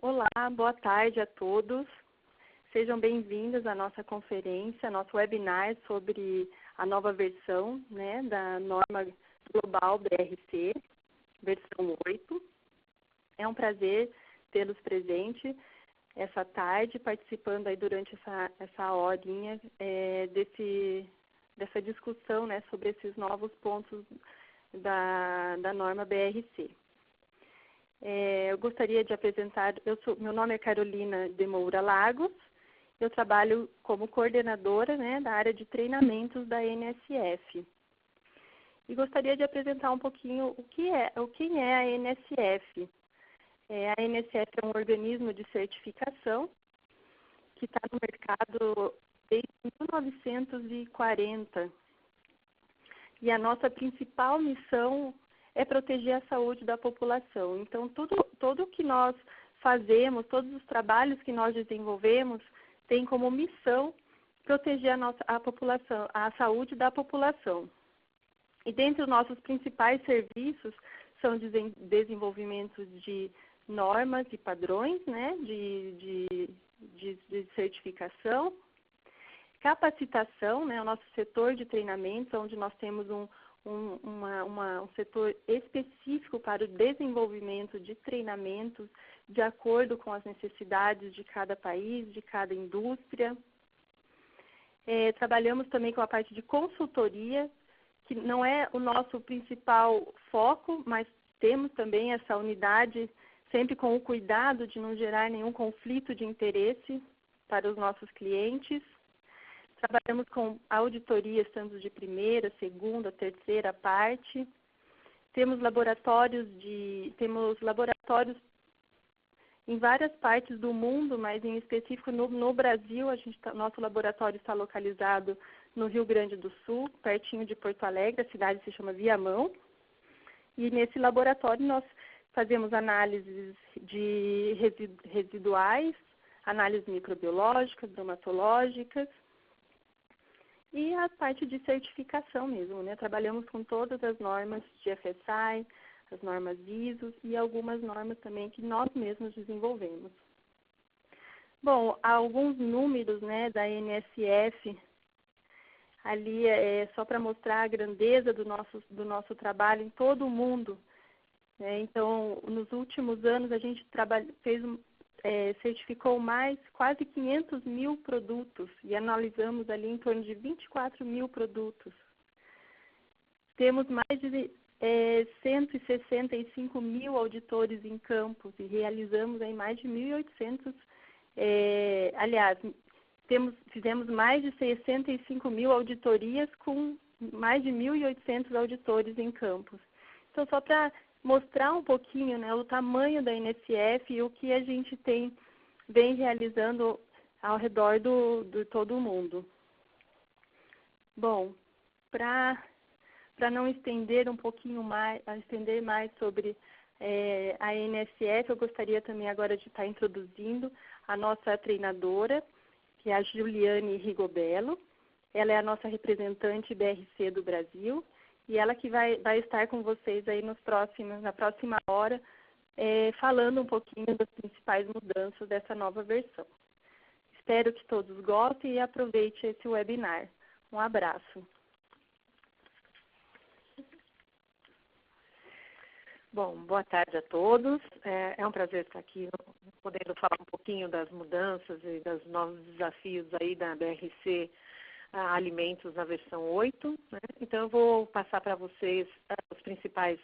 Olá, boa tarde a todos. Sejam bem-vindos à nossa conferência, nosso webinar sobre a nova versão, da norma global BRC, versão 8. É um prazer tê-los presente essa tarde, participando aí durante essa horinha dessa discussão, sobre esses novos pontos da norma BRC. Eu gostaria de apresentar, meu nome é Carolina de Moura Lagos, eu trabalho como coordenadora da área de treinamentos da NSF. E gostaria de apresentar um pouquinho quem é a NSF. A NSF é um organismo de certificação que está no mercado desde 1940. E a nossa principal missão é proteger a saúde da população. Então, tudo que nós fazemos, todos os trabalhos que nós desenvolvemos, tem como missão proteger a população, a saúde da população. E dentre os nossos principais serviços são desenvolvimento de normas e padrões, de certificação, capacitação, o nosso setor de treinamentos, onde nós temos um setor específico para o desenvolvimento de treinamentos de acordo com as necessidades de cada país, de cada indústria. Trabalhamos também com a parte de consultoria, que não é o nosso principal foco, mas temos também essa unidade sempre com o cuidado de não gerar nenhum conflito de interesse para os nossos clientes. Trabalhamos com auditorias tanto de primeira, segunda, terceira parte. Temos laboratórios em várias partes do mundo, mas em específico no Brasil. Nosso laboratório está localizado no Rio Grande do Sul, pertinho de Porto Alegre, a cidade se chama Viamão. E nesse laboratório nós fazemos análises de residuais, análises microbiológicas, bromatológicas, e a parte de certificação mesmo, Trabalhamos com todas as normas de FSI, as normas ISO e algumas normas também que nós mesmos desenvolvemos. Bom, alguns números da NSF, ali é só para mostrar a grandeza do nosso trabalho em todo o mundo. Então, nos últimos anos a gente certificou quase 500 mil produtos e analisamos ali em torno de 24 mil produtos. Temos mais de 165 mil auditores em campos e realizamos aí mais de 1.800, fizemos mais de 65 mil auditorias com mais de 1.800 auditores em campos. Então, só para mostrar um pouquinho o tamanho da NSF e o que a gente vem realizando ao redor de todo o mundo. Bom, para não estender estender mais sobre a NSF, eu gostaria também agora de estar introduzindo a nossa treinadora, que é a Juliane Rigobello. Ela é a nossa representante BRC do Brasil. E ela que vai estar com vocês aí na próxima hora, falando um pouquinho das principais mudanças dessa nova versão. Espero que todos gostem e aproveitem esse webinar. Um abraço. Bom, boa tarde a todos. É um prazer estar aqui podendo falar um pouquinho das mudanças e dos novos desafios aí da BRC Alimentos na versão 8. Então, eu vou passar para vocês as principais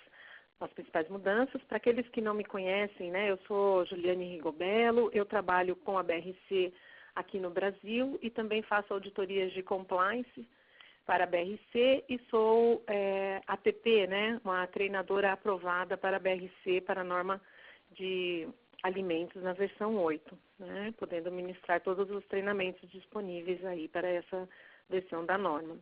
mudanças. Para aqueles que não me conhecem, eu sou Juliane Rigobello, eu trabalho com a BRC aqui no Brasil e também faço auditorias de compliance para a BRC e sou ATP, uma treinadora aprovada para a BRC para a norma de alimentos na versão 8, podendo ministrar todos os treinamentos disponíveis aí para essa versão da norma.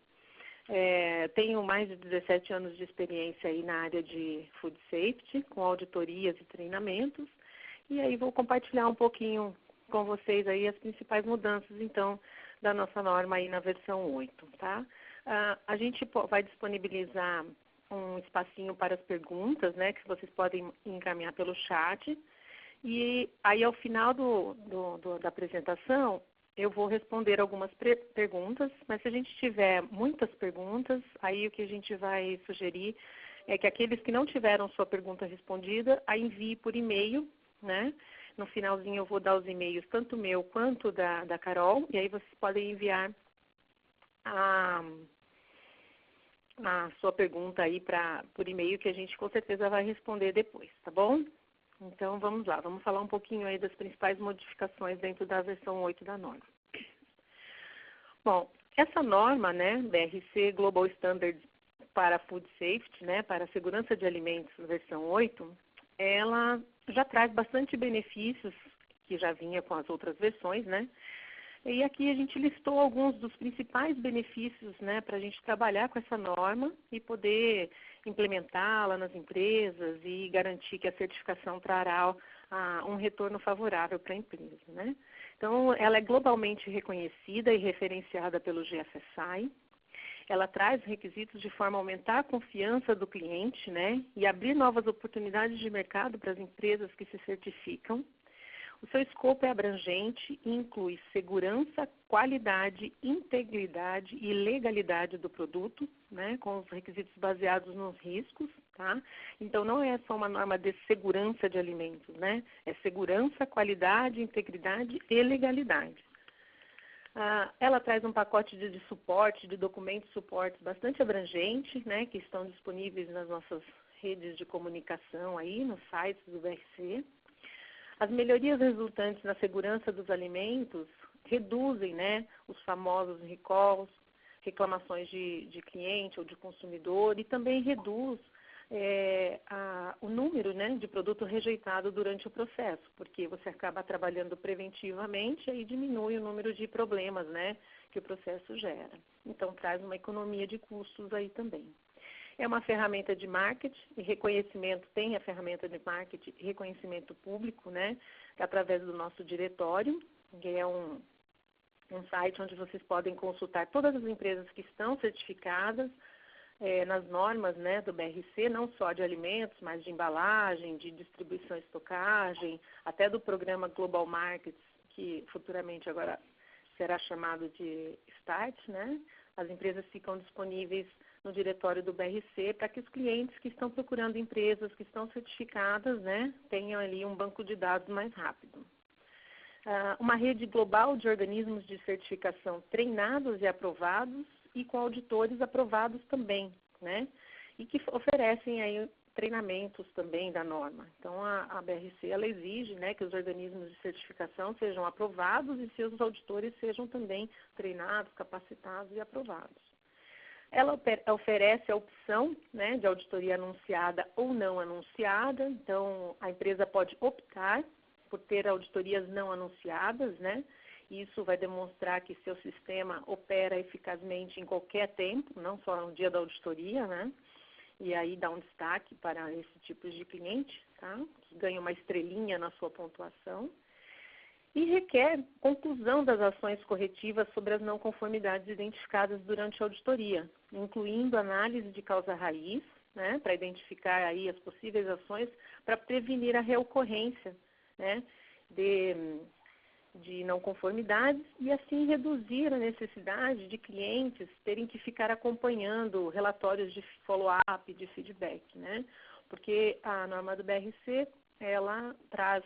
Tenho mais de 17 anos de experiência aí na área de Food Safety, com auditorias e treinamentos, e aí vou compartilhar um pouquinho com vocês aí as principais mudanças, então, da nossa norma aí na versão 8, tá? A gente vai disponibilizar um espacinho para as perguntas, que vocês podem encaminhar pelo chat, E aí, ao final da apresentação, eu vou responder algumas perguntas, mas se a gente tiver muitas perguntas, aí o que a gente vai sugerir é que aqueles que não tiveram sua pergunta respondida, a envie por e-mail, né? No finalzinho eu vou dar os e-mails, tanto meu quanto da Carol, e aí vocês podem enviar a sua pergunta aí por e-mail, que a gente com certeza vai responder depois, tá bom? Então vamos lá, vamos falar um pouquinho aí das principais modificações dentro da versão 8 da norma. Bom, essa norma, né, BRC Global Standards para Food Safety, né, para a segurança de alimentos, versão 8, ela já traz bastante benefícios que já vinha com as outras versões, né? E aqui a gente listou alguns dos principais benefícios, né, para a gente trabalhar com essa norma e poder implementá-la nas empresas e garantir que a certificação trará um retorno favorável para a empresa, né? Então, ela é globalmente reconhecida e referenciada pelo GFSI. Ela traz requisitos de forma a aumentar a confiança do cliente, né, e abrir novas oportunidades de mercado para as empresas que se certificam. O seu escopo é abrangente e inclui segurança, qualidade, integridade e legalidade do produto, né, com os requisitos baseados nos riscos, tá? Então, não é só uma norma de segurança de alimentos, né? É segurança, qualidade, integridade e legalidade. Ela traz um pacote de suporte, de documentos de suporte bastante abrangente, né, que estão disponíveis nas nossas redes de comunicação aí, nos sites do BRC. As melhorias resultantes na segurança dos alimentos reduzem, né, os famosos recalls, reclamações de cliente ou de consumidor, e também reduz o número, né, de produto rejeitado durante o processo, porque você acaba trabalhando preventivamente e aí diminui o número de problemas, né, que o processo gera. Então, traz uma economia de custos aí também. É uma ferramenta de marketing e reconhecimento, tem a ferramenta de marketing e reconhecimento público, né, através do nosso diretório, que é um site onde vocês podem consultar todas as empresas que estão certificadas nas normas, né, do BRC, não só de alimentos, mas de embalagem, de distribuição e estocagem, até do programa Global Markets, que futuramente agora será chamado de START, né? As empresas ficam disponíveis no diretório do BRC para que os clientes que estão procurando empresas que estão certificadas, né, tenham ali um banco de dados mais rápido. Uma rede global de organismos de certificação treinados e aprovados e com auditores aprovados também, né, e que oferecem aí treinamentos também da norma. Então, a BRC, ela exige, né, que os organismos de certificação sejam aprovados e seus auditores sejam também treinados, capacitados e aprovados. Ela oferece a opção, né, de auditoria anunciada ou não anunciada. Então, a empresa pode optar por ter auditorias não anunciadas, né? Isso vai demonstrar que seu sistema opera eficazmente em qualquer tempo, não só no dia da auditoria, né? E aí dá um destaque para esse tipo de cliente, tá? Que ganha uma estrelinha na sua pontuação. E requer conclusão das ações corretivas sobre as não conformidades identificadas durante a auditoria, incluindo análise de causa raiz, né, para identificar aí as possíveis ações para prevenir a reocorrência, né, de não conformidades e assim reduzir a necessidade de clientes terem que ficar acompanhando relatórios de follow-up, de feedback, né, porque a norma do BRC, ela traz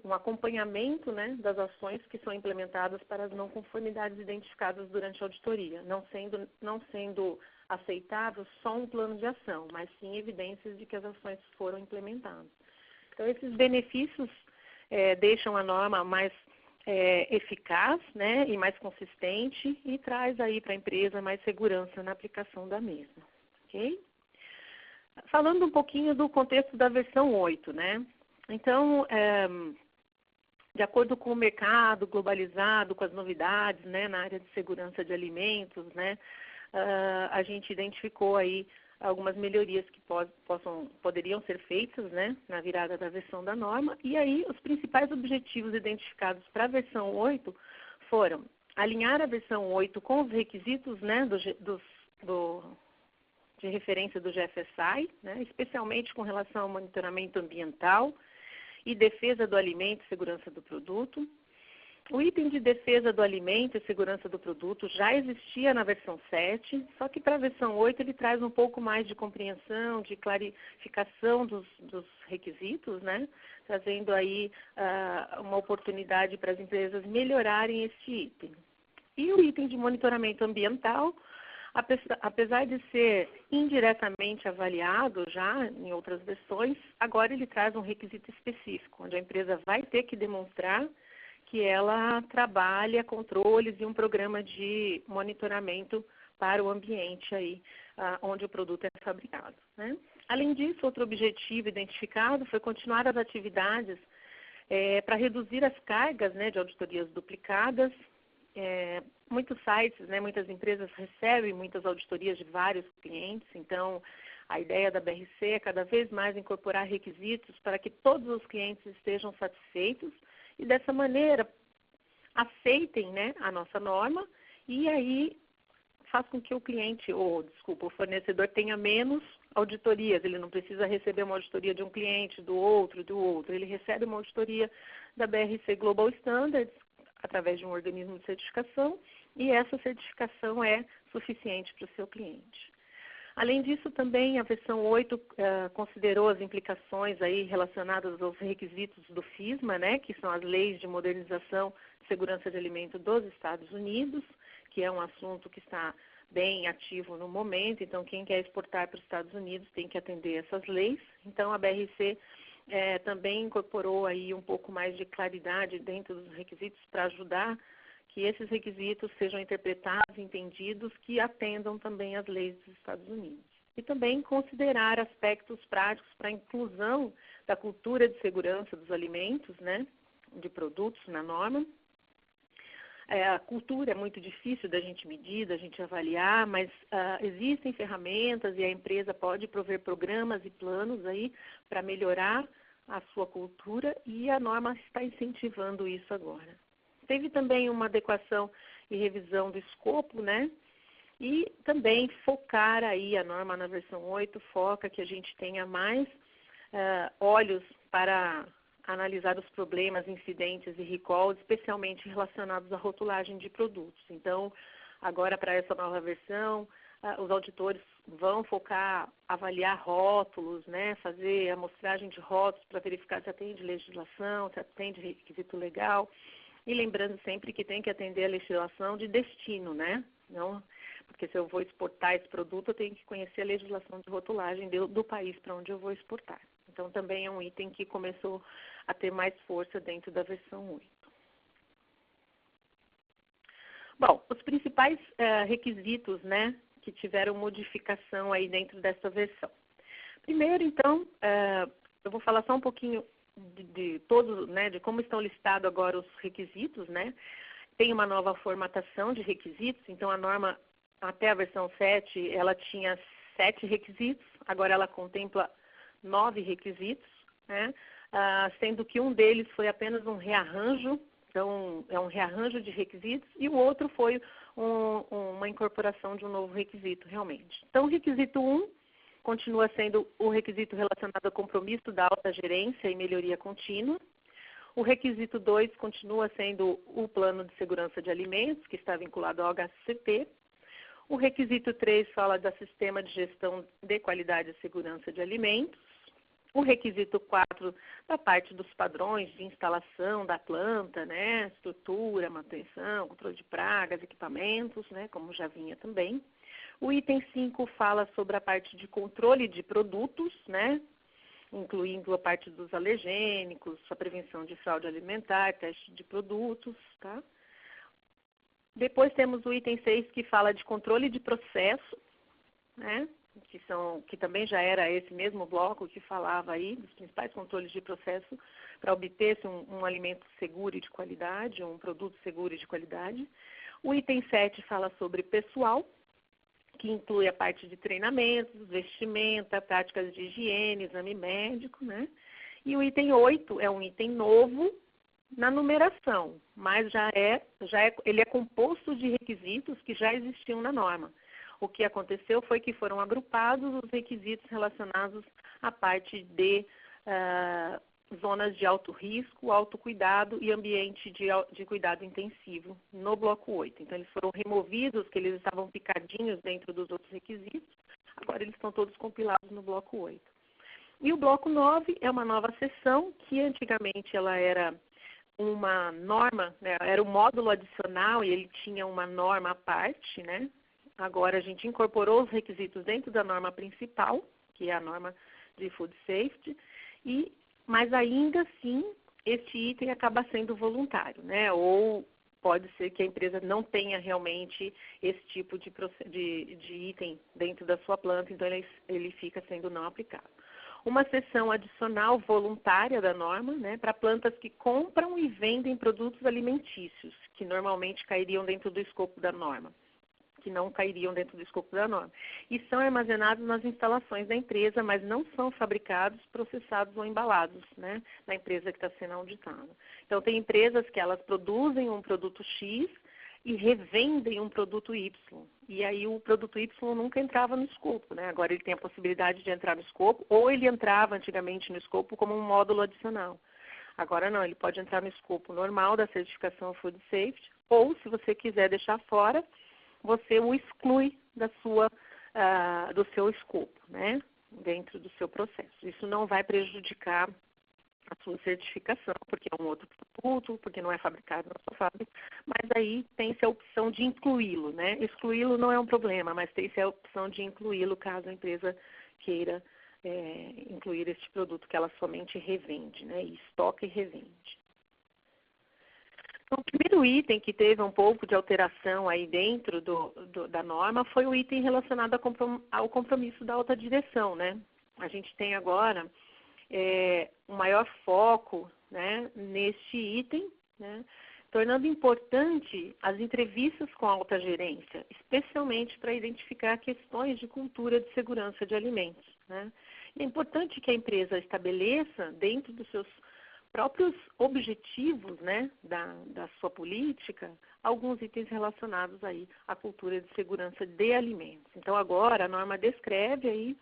um acompanhamento, né, das ações que são implementadas para as não conformidades identificadas durante a auditoria, não sendo aceitável só um plano de ação, mas sim evidências de que as ações foram implementadas. Então, esses benefícios deixam a norma mais eficaz, né, e mais consistente e traz aí para a empresa mais segurança na aplicação da mesma. Ok? Falando um pouquinho do contexto da versão 8, né? Então, de acordo com o mercado globalizado, com as novidades, né, na área de segurança de alimentos, né, a gente identificou aí algumas melhorias que poderiam ser feitas, né, na virada da versão da norma. E aí, os principais objetivos identificados para a versão 8 foram alinhar a versão 8 com os requisitos, né, de referência do GFSI, né, especialmente com relação ao monitoramento ambiental, e defesa do alimento e segurança do produto. O item de defesa do alimento e segurança do produto já existia na versão 7, só que para a versão 8 ele traz um pouco mais de compreensão, de clarificação dos requisitos, né? Trazendo aí uma oportunidade para as empresas melhorarem esse item. E o item de monitoramento ambiental, apesar de ser indiretamente avaliado já em outras versões, agora ele traz um requisito específico, onde a empresa vai ter que demonstrar que ela trabalha controles e um programa de monitoramento para o ambiente aí, onde o produto é fabricado, né? Além disso, outro objetivo identificado foi continuar as atividades para reduzir as cargas, né, de auditorias duplicadas. Muitos sites, né, muitas empresas recebem muitas auditorias de vários clientes, então a ideia da BRC é cada vez mais incorporar requisitos para que todos os clientes estejam satisfeitos e dessa maneira aceitem, né, a nossa norma e aí faz com que o cliente, o fornecedor tenha menos auditorias. Ele não precisa receber uma auditoria de um cliente, do outro. Ele recebe uma auditoria da BRC Global Standards através de um organismo de certificação e essa certificação é suficiente para o seu cliente. Além disso, também a versão 8 considerou as implicações aí relacionadas aos requisitos do FISMA, né, que são as leis de modernização de segurança de alimento dos Estados Unidos, que é um assunto que está bem ativo no momento. Então, quem quer exportar para os Estados Unidos tem que atender essas leis. Então, a BRC também incorporou aí um pouco mais de claridade dentro dos requisitos para ajudar que esses requisitos sejam interpretados e entendidos que atendam também às leis dos Estados Unidos. E também considerar aspectos práticos para a inclusão da cultura de segurança dos alimentos, né, de produtos na norma. A cultura é muito difícil da gente medir, da gente avaliar, mas existem ferramentas e a empresa pode prover programas e planos aí para melhorar a sua cultura e a norma está incentivando isso agora. Teve também uma adequação e revisão do escopo, né? E também focar aí, a norma na versão 8 foca que a gente tenha mais olhos para analisar os problemas, incidentes e recalls, especialmente relacionados à rotulagem de produtos. Então, agora para essa nova versão, os auditores vão focar, avaliar rótulos, né? Fazer amostragem de rótulos para verificar se atende legislação, se atende requisito legal. E lembrando sempre que tem que atender a legislação de destino, né? Não, porque se eu vou exportar esse produto, eu tenho que conhecer a legislação de rotulagem do país para onde eu vou exportar. Então, também é um item que começou a ter mais força dentro da versão 8. Bom, os principais requisitos, né, que tiveram modificação aí dentro dessa versão. Primeiro, então, eu vou falar só um pouquinho de todos, né, de como estão listados agora os requisitos, né? Tem uma nova formatação de requisitos, então a norma até a versão 7, ela tinha 7 requisitos, agora ela contempla 9 requisitos, né? Sendo que um deles foi apenas um rearranjo, então é um rearranjo de requisitos, e o outro foi uma incorporação de um novo requisito, realmente. Então, o requisito 1 continua sendo o requisito relacionado ao compromisso da alta gerência e melhoria contínua. O requisito 2 continua sendo o plano de segurança de alimentos, que está vinculado ao HACCP. O requisito 3 fala do sistema de gestão de qualidade e segurança de alimentos. O requisito 4 da parte dos padrões de instalação da planta, né, estrutura, manutenção, controle de pragas, equipamentos, né, como já vinha também. O item 5 fala sobre a parte de controle de produtos, né, incluindo a parte dos alergênicos, a prevenção de fraude alimentar, teste de produtos, tá? Depois temos o item 6 que fala de controle de processo, né, que também já era esse mesmo bloco que falava aí dos principais controles de processo para obter-se um alimento seguro e de qualidade, um produto seguro e de qualidade. O item 7 fala sobre pessoal, que inclui a parte de treinamentos, vestimenta, práticas de higiene, exame médico, né? E o item 8 é um item novo na numeração, mas ele é composto de requisitos que já existiam na norma. O que aconteceu foi que foram agrupados os requisitos relacionados à parte de zonas de alto risco, autocuidado e ambiente de cuidado intensivo no bloco 8. Então, eles foram removidos, que eles estavam picadinhos dentro dos outros requisitos, agora eles estão todos compilados no bloco 8. E o bloco 9 é uma nova seção que antigamente ela era uma norma, né, era um módulo adicional e ele tinha uma norma à parte, né? Agora a gente incorporou os requisitos dentro da norma principal, que é a norma de Food Safety, mas ainda assim este item acaba sendo voluntário, né? Ou pode ser que a empresa não tenha realmente esse tipo de item dentro da sua planta, então ele fica sendo não aplicado. Uma seção adicional voluntária da norma, né, para plantas que compram e vendem produtos alimentícios, que normalmente cairiam dentro do escopo da norma, que não cairiam dentro do escopo da norma. E são armazenados nas instalações da empresa, mas não são fabricados, processados ou embalados, né, na empresa que está sendo auditada. Então, tem empresas que elas produzem um produto X e revendem um produto Y. E aí o produto Y nunca entrava no escopo, né? Agora ele tem a possibilidade de entrar no escopo, ou ele entrava antigamente no escopo como um módulo adicional. Agora não, ele pode entrar no escopo normal da certificação Food Safety, ou se você quiser deixar fora, você o exclui do seu escopo, né? Dentro do seu processo. Isso não vai prejudicar a sua certificação, porque é um outro produto, porque não é fabricado na sua fábrica, mas aí tem-se a opção de incluí-lo, né? Excluí-lo não é um problema, mas tem-se a opção de incluí-lo caso a empresa queira incluir este produto que ela somente revende, né? E estoca e revende. Então, o primeiro item que teve um pouco de alteração aí dentro da norma foi o item relacionado ao compromisso da alta direção, né? A gente tem agora um maior foco, né, neste item, né, tornando importante as entrevistas com a alta gerência, especialmente para identificar questões de cultura de segurança de alimentos, né. É importante que a empresa estabeleça, dentro dos seus próprios objetivos, né, da sua política, alguns itens relacionados aí à cultura de segurança de alimentos. Então, agora, a norma descreve aí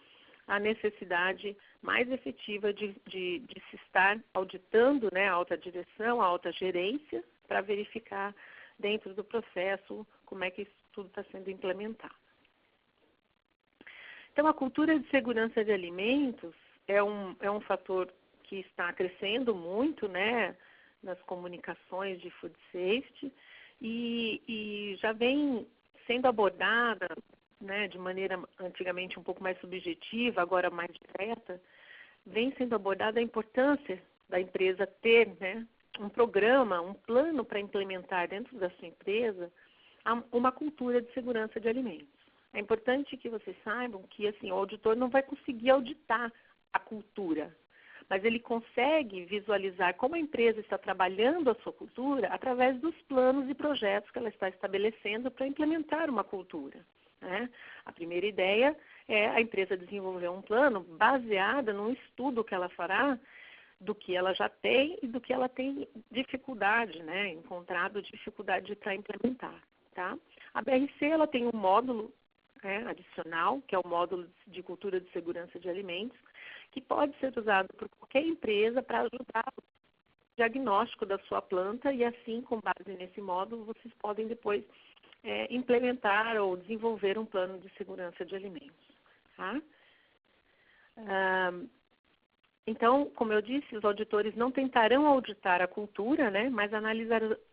a necessidade mais efetiva de se estar auditando, né, a alta direção, a alta gerência, para verificar dentro do processo como é que isso tudo está sendo implementado. Então, a cultura de segurança de alimentos é um fator que está crescendo muito, né, nas comunicações de food safety e já vem sendo abordada, né, de maneira antigamente um pouco mais subjetiva, agora mais direta, vem sendo abordada a importância da empresa ter, né, um programa, um plano para implementar dentro da sua empresa uma cultura de segurança de alimentos. É importante que vocês saibam que assim, o auditor não vai conseguir auditar a cultura, mas ele consegue visualizar como a empresa está trabalhando a sua cultura através dos planos e projetos que ela está estabelecendo para implementar uma cultura. Né? A primeira ideia é a empresa desenvolver um plano baseado num estudo que ela fará do que ela já tem e do que ela tem dificuldade, né? Encontrado dificuldade para implementar. Tá? A BRC ela tem um módulo adicional, que é o módulo de cultura de segurança de alimentos, que pode ser usado por qualquer empresa para ajudar o diagnóstico da sua planta e assim, com base nesse módulo, vocês podem depois implementar ou desenvolver um plano de segurança de alimentos. Tá? Então, como eu disse, os auditores não tentarão auditar a cultura, né, mas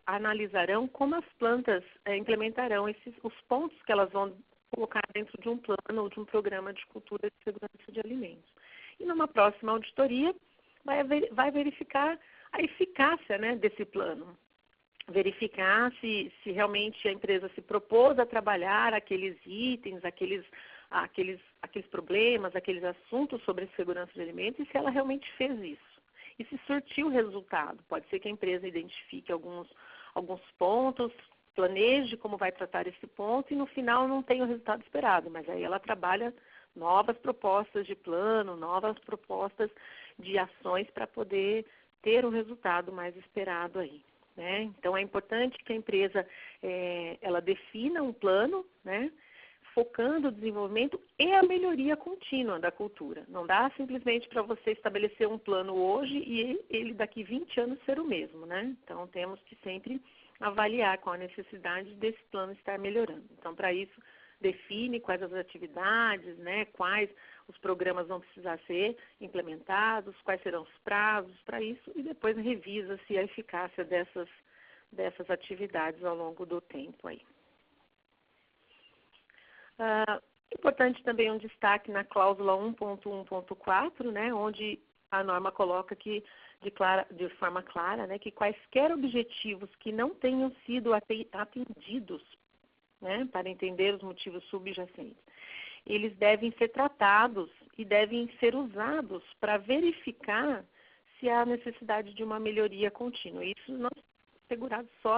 analisarão como as plantas implementarão os pontos que elas vão colocar dentro de um plano ou de um programa de cultura de segurança de alimentos. E numa próxima auditoria, vai verificar a eficácia, né, desse plano. Verificar se realmente a empresa se propôs a trabalhar aqueles itens, aqueles problemas, aqueles assuntos sobre segurança de alimentos e se ela realmente fez isso. E se surtiu o resultado. Pode ser que a empresa identifique alguns pontos, planeje como vai tratar esse ponto e no final não tenha o resultado esperado, mas aí ela trabalha novas propostas de plano, novas propostas de ações para poder ter o resultado mais esperado aí. Né? Então, é importante que a empresa ela defina um plano, né? focando o desenvolvimento e a melhoria contínua da cultura. Não dá simplesmente para você estabelecer um plano hoje e ele daqui 20 anos ser o mesmo, né? Então, temos que sempre avaliar qual a necessidade desse plano estar melhorando. Então, para isso, define quais as atividades, né, quais os programas vão precisar ser implementados, quais serão os prazos para isso, e depois revisa-se a eficácia dessas atividades ao longo do tempo aí. Importante também um destaque na cláusula 1.1.4, né, onde a norma coloca que, de forma clara, né, que quaisquer objetivos que não tenham sido atendidos, né, para entender os motivos subjacentes, eles devem ser tratados e devem ser usados para verificar se há necessidade de uma melhoria contínua. Isso não relacionado só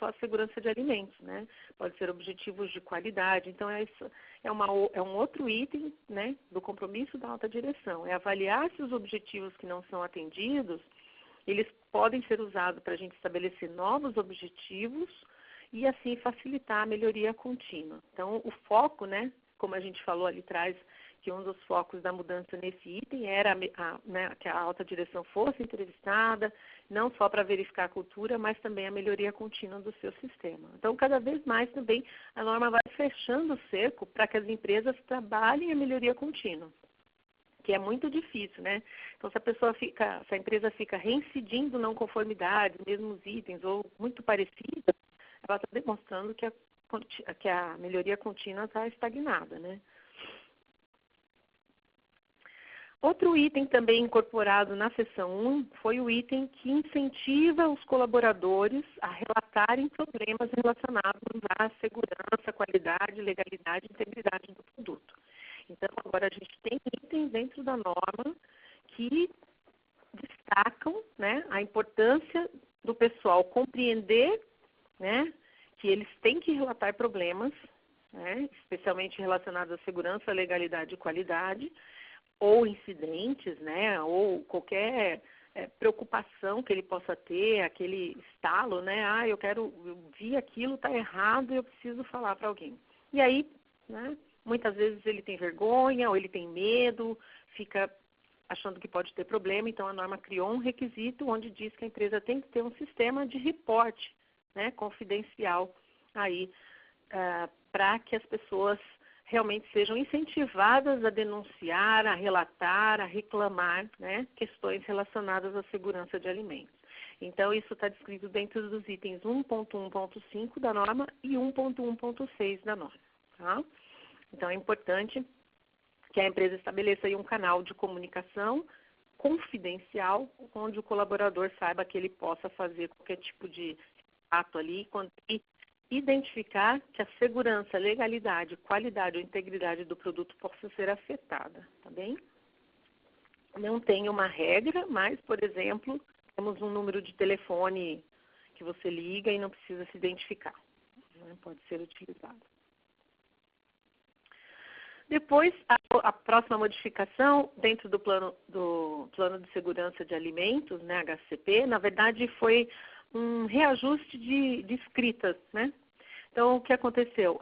à segurança de alimentos, né? Pode ser objetivos de qualidade. Então, é um outro item, né, do compromisso da alta direção. É avaliar se os objetivos que não são atendidos, eles podem ser usados para a gente estabelecer novos objetivos e, assim, facilitar a melhoria contínua. Então, o foco, né, como a gente falou ali atrás, que um dos focos da mudança nesse item era né, que a alta direção fosse entrevistada, não só para verificar a cultura, mas também a melhoria contínua do seu sistema. Então, cada vez mais também a norma vai fechando o cerco para que as empresas trabalhem a melhoria contínua, que é muito difícil, né? Então, se a empresa fica reincidindo não conformidades, mesmos itens ou muito parecidas, ela está demonstrando que a melhoria contínua está estagnada, né? Outro item também incorporado na seção 1 foi o item que incentiva os colaboradores a relatarem problemas relacionados à segurança, qualidade, legalidade e integridade do produto. Então, agora a gente tem itens dentro da norma que destacam, né, a importância do pessoal compreender, né, que eles têm que relatar problemas, né, especialmente relacionados à segurança, legalidade e qualidade, ou incidentes, né, ou qualquer preocupação que ele possa ter, aquele estalo, né, eu vi aquilo, está errado e eu preciso falar para alguém. E aí, né, muitas vezes ele tem vergonha ou ele tem medo, fica achando que pode ter problema, então a norma criou um requisito onde diz que a empresa tem que ter um sistema de reporte, né, confidencial aí, para que as pessoas realmente sejam incentivadas a denunciar, a relatar, a reclamar, né, questões relacionadas à segurança de alimentos. Então, isso está descrito dentro dos itens 1.1.5 da norma e 1.1.6 da norma. Tá? Então, é importante que a empresa estabeleça aí um canal de comunicação confidencial, onde o colaborador saiba que ele possa fazer qualquer tipo de ato ali e identificar que a segurança, legalidade, qualidade ou integridade do produto possa ser afetada, tá bem? Não tem uma regra, mas, por exemplo, temos um número de telefone que você liga e não precisa se identificar, né? Pode ser utilizado. Depois, a próxima modificação dentro do plano de segurança de alimentos, né, HCP, na verdade foi um reajuste de escritas, né? Então, o que aconteceu?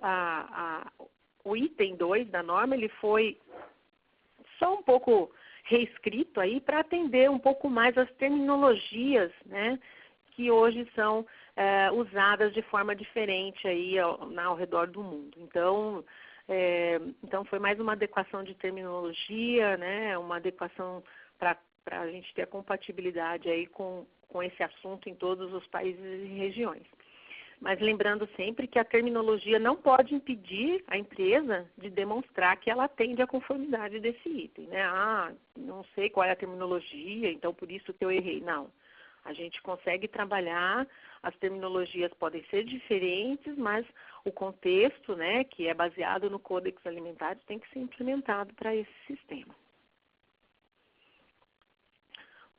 O item 2 da norma, ele foi só um pouco reescrito aí para atender um pouco mais as terminologias, né, que hoje são usadas de forma diferente aí ao redor do mundo. Então foi mais uma adequação de terminologia, né, uma adequação para a gente ter a compatibilidade aí com esse assunto em todos os países e regiões. Mas lembrando sempre que a terminologia não pode impedir a empresa de demonstrar que ela atende à conformidade desse item, né? Não sei qual é a terminologia, então por isso que eu errei. Não. A gente consegue trabalhar, as terminologias podem ser diferentes, mas o contexto, né, que é baseado no Códex Alimentar, tem que ser implementado para esse sistema.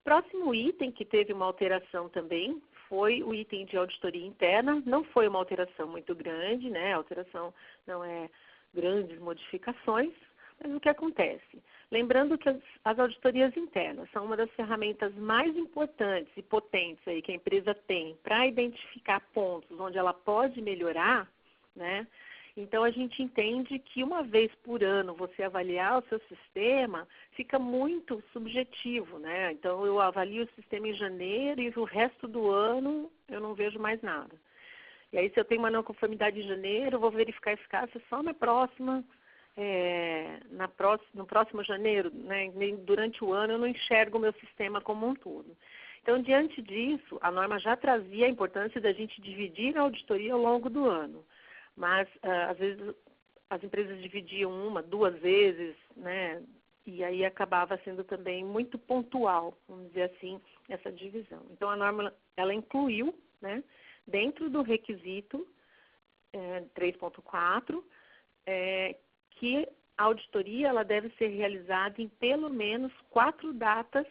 O próximo item que teve uma alteração também foi o item de auditoria interna. Não foi uma alteração muito grande, né? A alteração não é grandes modificações, mas o que acontece? Lembrando que as auditorias internas são uma das ferramentas mais importantes e potentes aí que a empresa tem para identificar pontos onde ela pode melhorar, né? Então, a gente entende que uma vez por ano você avaliar o seu sistema fica muito subjetivo, né? Então, eu avalio o sistema em janeiro e o resto do ano eu não vejo mais nada. E aí, se eu tenho uma não conformidade em janeiro, eu vou verificar a eficácia só na próxima, no próximo janeiro, né? Durante o ano eu não enxergo o meu sistema como um todo. Então, diante disso, a norma já trazia a importância da gente dividir a auditoria ao longo do ano. Mas, às vezes, as empresas dividiam uma, duas vezes, né? E aí acabava sendo também muito pontual, vamos dizer assim, essa divisão. Então, a norma, ela incluiu, né, dentro do requisito 3.4, que a auditoria ela deve ser realizada em pelo menos 4 datas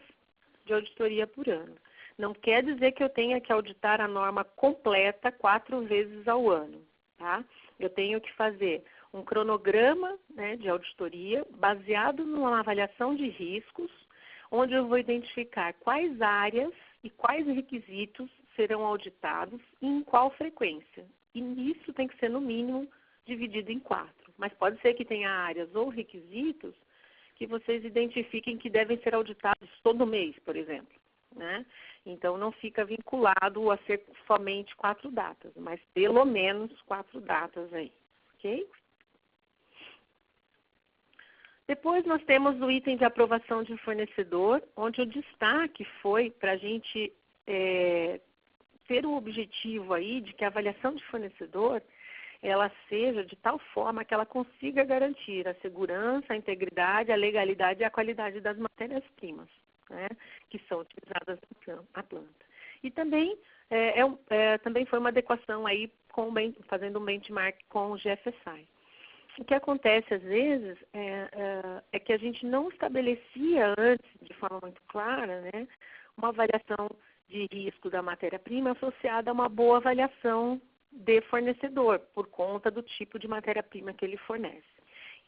de auditoria por ano. Não quer dizer que eu tenha que auditar a norma completa 4 vezes ao ano, tá? Eu tenho que fazer um cronograma, né, de auditoria baseado numa avaliação de riscos, onde eu vou identificar quais áreas e quais requisitos serão auditados e em qual frequência. E isso tem que ser, no mínimo, dividido em 4. Mas pode ser que tenha áreas ou requisitos que vocês identifiquem que devem ser auditados todo mês, por exemplo, né? Então, não fica vinculado a ser somente 4 datas, mas pelo menos 4 datas aí, ok? Depois nós temos o item de aprovação de fornecedor, onde o destaque foi para a gente ter o objetivo aí de que a avaliação de fornecedor ela seja de tal forma que ela consiga garantir a segurança, a integridade, a legalidade e a qualidade das matérias-primas, né, que são utilizadas na planta. E também, também foi uma adequação aí fazendo um benchmark com o GFSI. O que acontece às vezes é que a gente não estabelecia antes, de forma muito clara, né, uma avaliação de risco da matéria-prima associada a uma boa avaliação de fornecedor, por conta do tipo de matéria-prima que ele fornece.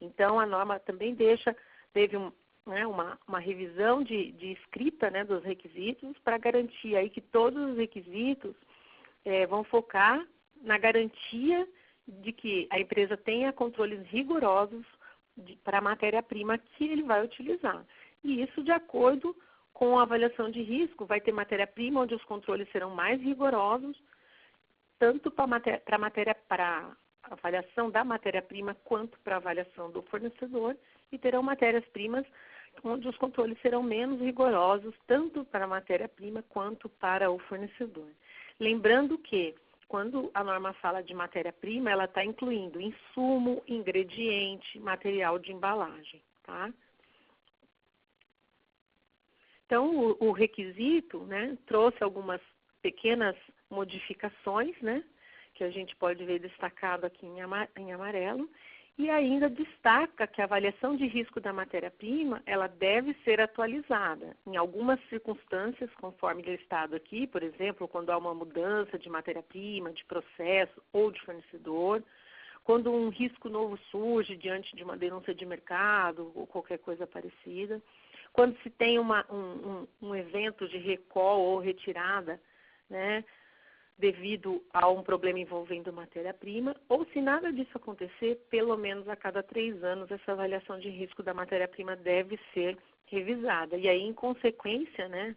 Então, a norma também teve uma revisão de escrita, né, dos requisitos para garantir aí que todos os requisitos vão focar na garantia de que a empresa tenha controles rigorosos para a matéria-prima que ele vai utilizar. E isso de acordo com a avaliação de risco, vai ter matéria-prima onde os controles serão mais rigorosos, tanto para a avaliação da matéria-prima quanto para a avaliação do fornecedor, e terão matérias-primas onde os controles serão menos rigorosos, tanto para a matéria-prima quanto para o fornecedor. Lembrando que, quando a norma fala de matéria-prima, ela está incluindo insumo, ingrediente, material de embalagem, tá? Então, o requisito, né, trouxe algumas pequenas modificações, né, que a gente pode ver destacado aqui em amarelo, e ainda destaca que a avaliação de risco da matéria-prima, ela deve ser atualizada. Em algumas circunstâncias, conforme listado aqui, por exemplo, quando há uma mudança de matéria-prima, de processo ou de fornecedor, quando um risco novo surge diante de uma denúncia de mercado ou qualquer coisa parecida, quando se tem um evento de recall ou retirada, né, devido a um problema envolvendo matéria-prima, ou se nada disso acontecer, pelo menos a cada 3 anos essa avaliação de risco da matéria-prima deve ser revisada. E aí, em consequência, né,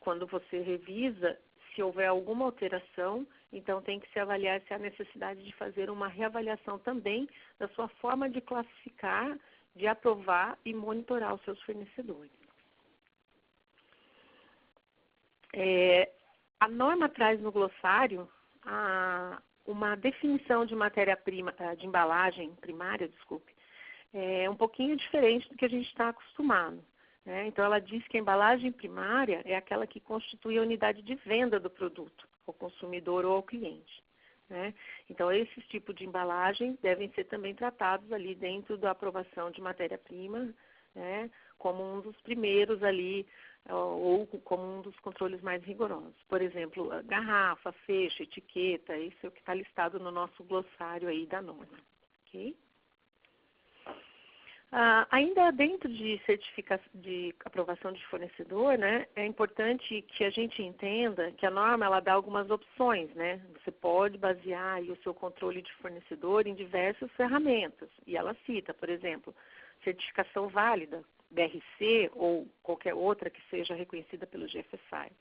quando você revisa, se houver alguma alteração, então tem que se avaliar se há necessidade de fazer uma reavaliação também da sua forma de classificar, de aprovar e monitorar os seus fornecedores. A norma traz no glossário uma definição de matéria-prima, de embalagem primária, um pouquinho diferente do que a gente está acostumado, né? Então, ela diz que a embalagem primária é aquela que constitui a unidade de venda do produto ao consumidor ou ao cliente, né? Então, esses tipos de embalagem devem ser também tratados ali dentro da aprovação de matéria-prima, né, como um dos primeiros ali, ou como um dos controles mais rigorosos. Por exemplo, garrafa, fecho, etiqueta, isso é o que está listado no nosso glossário aí da norma. Okay? Ainda dentro de de aprovação de fornecedor, né, é importante que a gente entenda que a norma ela dá algumas opções, né? Você pode basear aí o seu controle de fornecedor em diversas ferramentas. E ela cita, por exemplo, certificação válida, BRC ou qualquer outra que seja reconhecida pelo GFSI.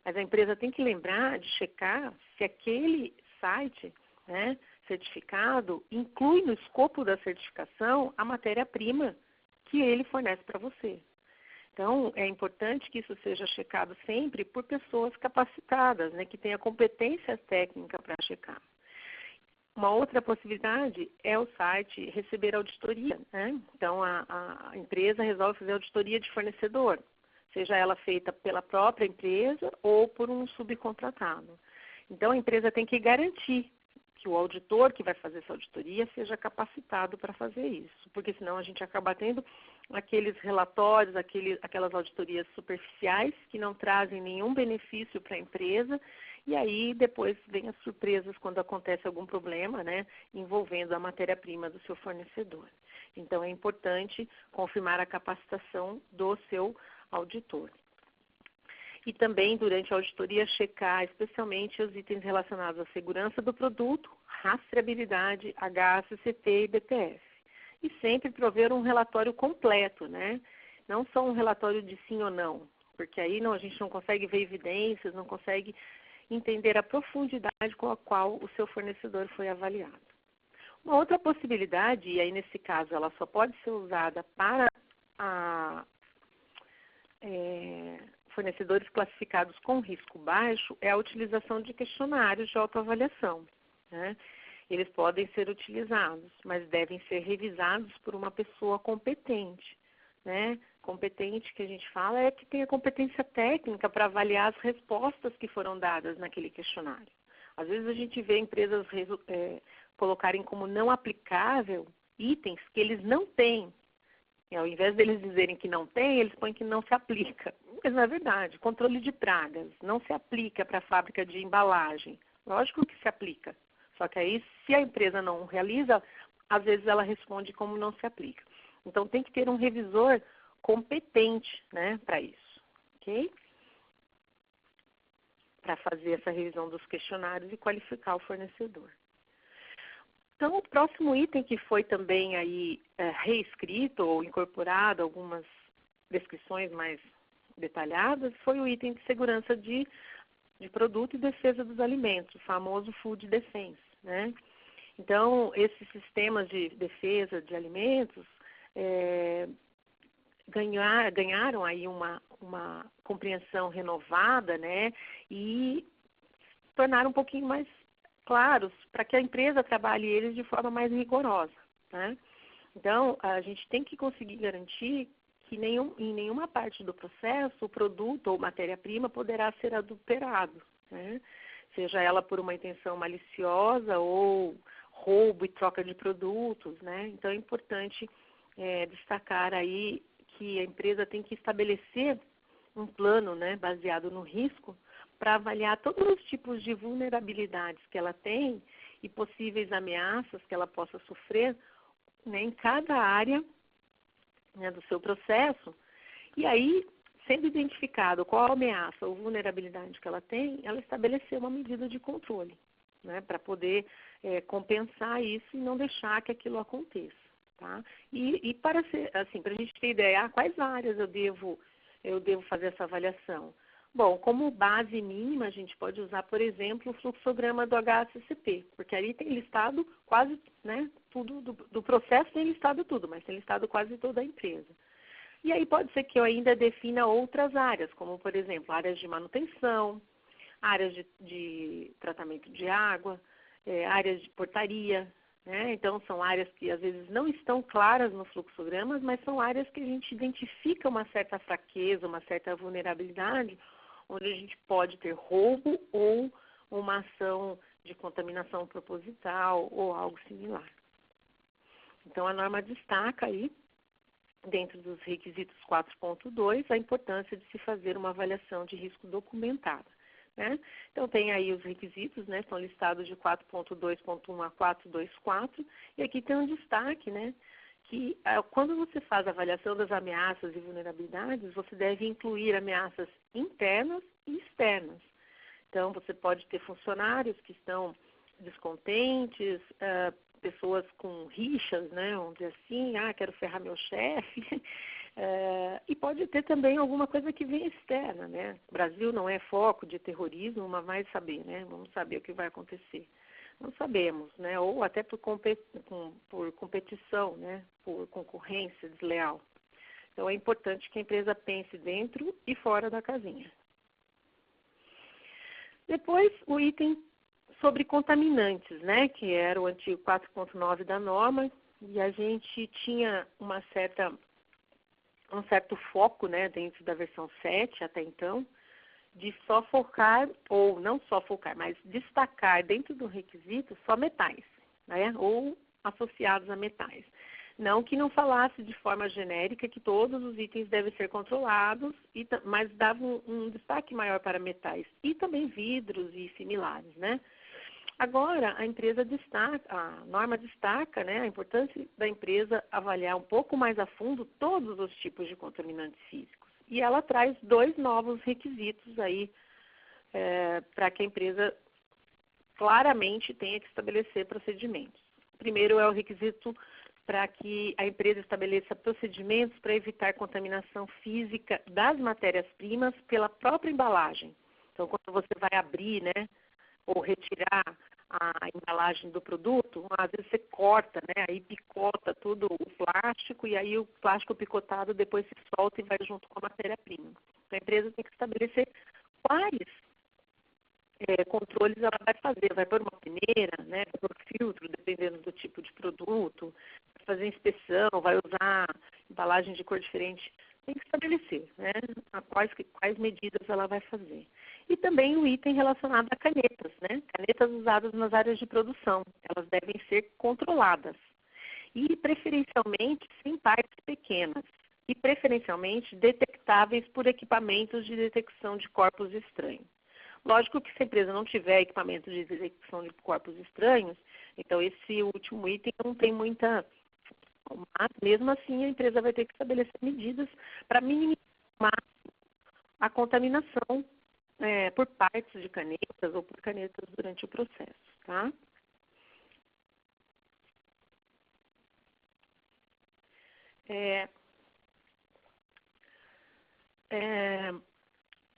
Mas a empresa tem que lembrar de checar se aquele site, né, certificado inclui no escopo da certificação a matéria-prima que ele fornece para você. Então, é importante que isso seja checado sempre por pessoas capacitadas, né, que tenham competência técnica para checar. Uma outra possibilidade é o site receber auditoria, né? Então, a empresa resolve fazer auditoria de fornecedor, seja ela feita pela própria empresa ou por um subcontratado. Então, a empresa tem que garantir que o auditor que vai fazer essa auditoria seja capacitado para fazer isso, porque senão a gente acaba tendo aqueles relatórios, aquelas auditorias superficiais que não trazem nenhum benefício para a empresa, e aí depois vem as surpresas quando acontece algum problema, né, envolvendo a matéria-prima do seu fornecedor. Então é importante confirmar a capacitação do seu auditor. E também, durante a auditoria, checar especialmente os itens relacionados à segurança do produto, rastreabilidade, HACCP e BPF. E sempre prover um relatório completo, né? Não só um relatório de sim ou não, porque aí a gente não consegue ver evidências, não consegue entender a profundidade com a qual o seu fornecedor foi avaliado. Uma outra possibilidade, e aí nesse caso ela só pode ser usada para fornecedores classificados com risco baixo, é a utilização de questionários de autoavaliação, né? Eles podem ser utilizados, mas devem ser revisados por uma pessoa competente, né? Competente que a gente fala é que tenha competência técnica para avaliar as respostas que foram dadas naquele questionário. Às vezes a gente vê empresas colocarem como não aplicável itens que eles não têm. E ao invés deles dizerem que não tem, eles põem que não se aplica. Mas não é verdade. Controle de pragas não se aplica para a fábrica de embalagem. Lógico que se aplica. Só que aí, se a empresa não realiza, às vezes ela responde como não se aplica. Então, tem que ter um revisor competente, né, para isso. Ok? Para fazer essa revisão dos questionários e qualificar o fornecedor. Então, o próximo item que foi também aí reescrito ou incorporado algumas descrições mais detalhadas foi o item de segurança de produto e defesa dos alimentos, o famoso Food Defense, né? Então, esses sistemas de defesa de alimentos ganharam aí uma compreensão renovada, né? E tornaram um pouquinho mais claros para que a empresa trabalhe eles de forma mais rigorosa, né? Então, a gente tem que conseguir garantir que em nenhuma parte do processo o produto ou matéria-prima poderá ser adulterado, né? Seja ela por uma intenção maliciosa ou roubo e troca de produtos, né? Então, é importante destacar aí que a empresa tem que estabelecer um plano, né, baseado no risco, para avaliar todos os tipos de vulnerabilidades que ela tem e possíveis ameaças que ela possa sofrer, né, em cada área, né, do seu processo. E aí, sendo identificado qual a ameaça ou vulnerabilidade que ela tem, ela estabelecer uma medida de controle, né, para poder compensar isso e não deixar que aquilo aconteça. Tá? E para a gente ter ideia, quais áreas eu devo fazer essa avaliação? Bom, como base mínima, a gente pode usar, por exemplo, o fluxograma do HACCP, porque ali tem listado quase, né, tudo, do processo tem listado tudo, mas tem listado quase toda a empresa. E aí pode ser que eu ainda defina outras áreas, como, por exemplo, áreas de manutenção, áreas de tratamento de água, áreas de portaria, né? Então, são áreas que às vezes não estão claras no fluxograma, mas são áreas que a gente identifica uma certa fraqueza, uma certa vulnerabilidade, onde a gente pode ter roubo ou uma ação de contaminação proposital ou algo similar. Então, a norma destaca aí, dentro dos requisitos 4.2, a importância de se fazer uma avaliação de risco documentada, né? Então, tem aí os requisitos, né? Estão listados de 4.2.1 a 4.2.4, e aqui tem um destaque, né? que quando você faz a avaliação das ameaças e vulnerabilidades, você deve incluir ameaças internas e externas. Então, você pode ter funcionários que estão descontentes, pessoas com rixas, né, vamos dizer assim, quero ferrar meu chefe, e pode ter também alguma coisa que vem externa, né? O Brasil não é foco de terrorismo, mas vai saber, né? Vamos saber o que vai acontecer. Não sabemos, né? Ou até por competição, né? Por concorrência desleal. Então, é importante que a empresa pense dentro e fora da casinha. Depois, o item sobre contaminantes, né? Que era o antigo 4.9 da norma, e a gente tinha um certo foco, né? Dentro da versão 7 até então, de só focar, ou não só focar, mas destacar dentro do requisito só metais, né? Ou associados a metais. Não que não falasse de forma genérica que todos os itens devem ser controlados, mas dava um destaque maior para metais e também vidros e similares, né? Agora, a norma destaca, né, a importância da empresa avaliar um pouco mais a fundo todos os tipos de contaminantes físicos. E ela traz 2 novos requisitos aí para que a empresa claramente tenha que estabelecer procedimentos. O primeiro é o requisito para que a empresa estabeleça procedimentos para evitar contaminação física das matérias-primas pela própria embalagem. Então, quando você vai abrir, né, ou retirar a embalagem do produto, às vezes você corta, né, aí picota tudo o plástico e aí o plástico picotado depois se solta e vai junto com a matéria-prima. Então, a empresa tem que estabelecer quais controles ela vai fazer. Vai pôr uma peneira, né, vai pôr filtro, dependendo do tipo de produto, vai fazer inspeção, vai usar embalagem de cor diferente. Tem que estabelecer, né, quais medidas ela vai fazer. E também o item relacionado a canetas, né, canetas usadas nas áreas de produção. Elas devem ser controladas. E preferencialmente sem partes pequenas. E preferencialmente detectáveis por equipamentos de detecção de corpos estranhos. Lógico que se a empresa não tiver equipamento de detecção de corpos estranhos, então esse último item não tem muita... Mas, mesmo assim, a empresa vai ter que estabelecer medidas para minimizar a contaminação por partes de canetas ou por canetas durante o processo, tá?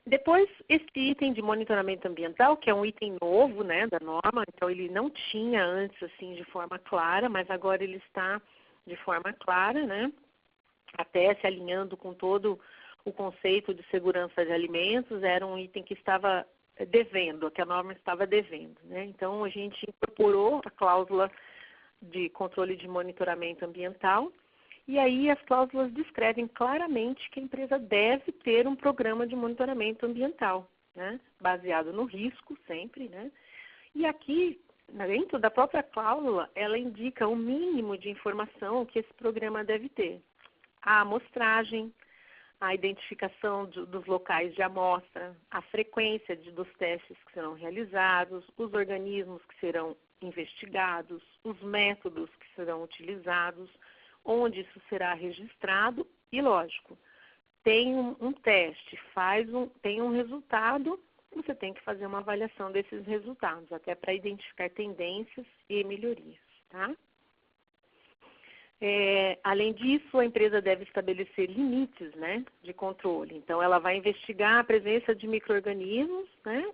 Depois, esse item de monitoramento ambiental, que é um item novo, né, da norma, então ele não tinha antes, assim, de forma clara, mas agora ele está de forma clara, né, até se alinhando com todo o conceito de segurança de alimentos, era um item que estava devendo, que a norma estava devendo, né. Então, a gente incorporou a cláusula de controle de monitoramento ambiental. E aí as cláusulas descrevem claramente que a empresa deve ter um programa de monitoramento ambiental, né, baseado no risco sempre, né. E aqui, dentro da própria cláusula, ela indica o mínimo de informação que esse programa deve ter. A amostragem, a identificação dos locais de amostra, a frequência dos testes que serão realizados, os organismos que serão investigados, os métodos que serão utilizados, onde isso será registrado e, lógico, tem um teste, tem um resultado, você tem que fazer uma avaliação desses resultados, até para identificar tendências e melhorias, tá? Além disso, a empresa deve estabelecer limites, né, de controle. Então, ela vai investigar a presença de micro-organismos, né,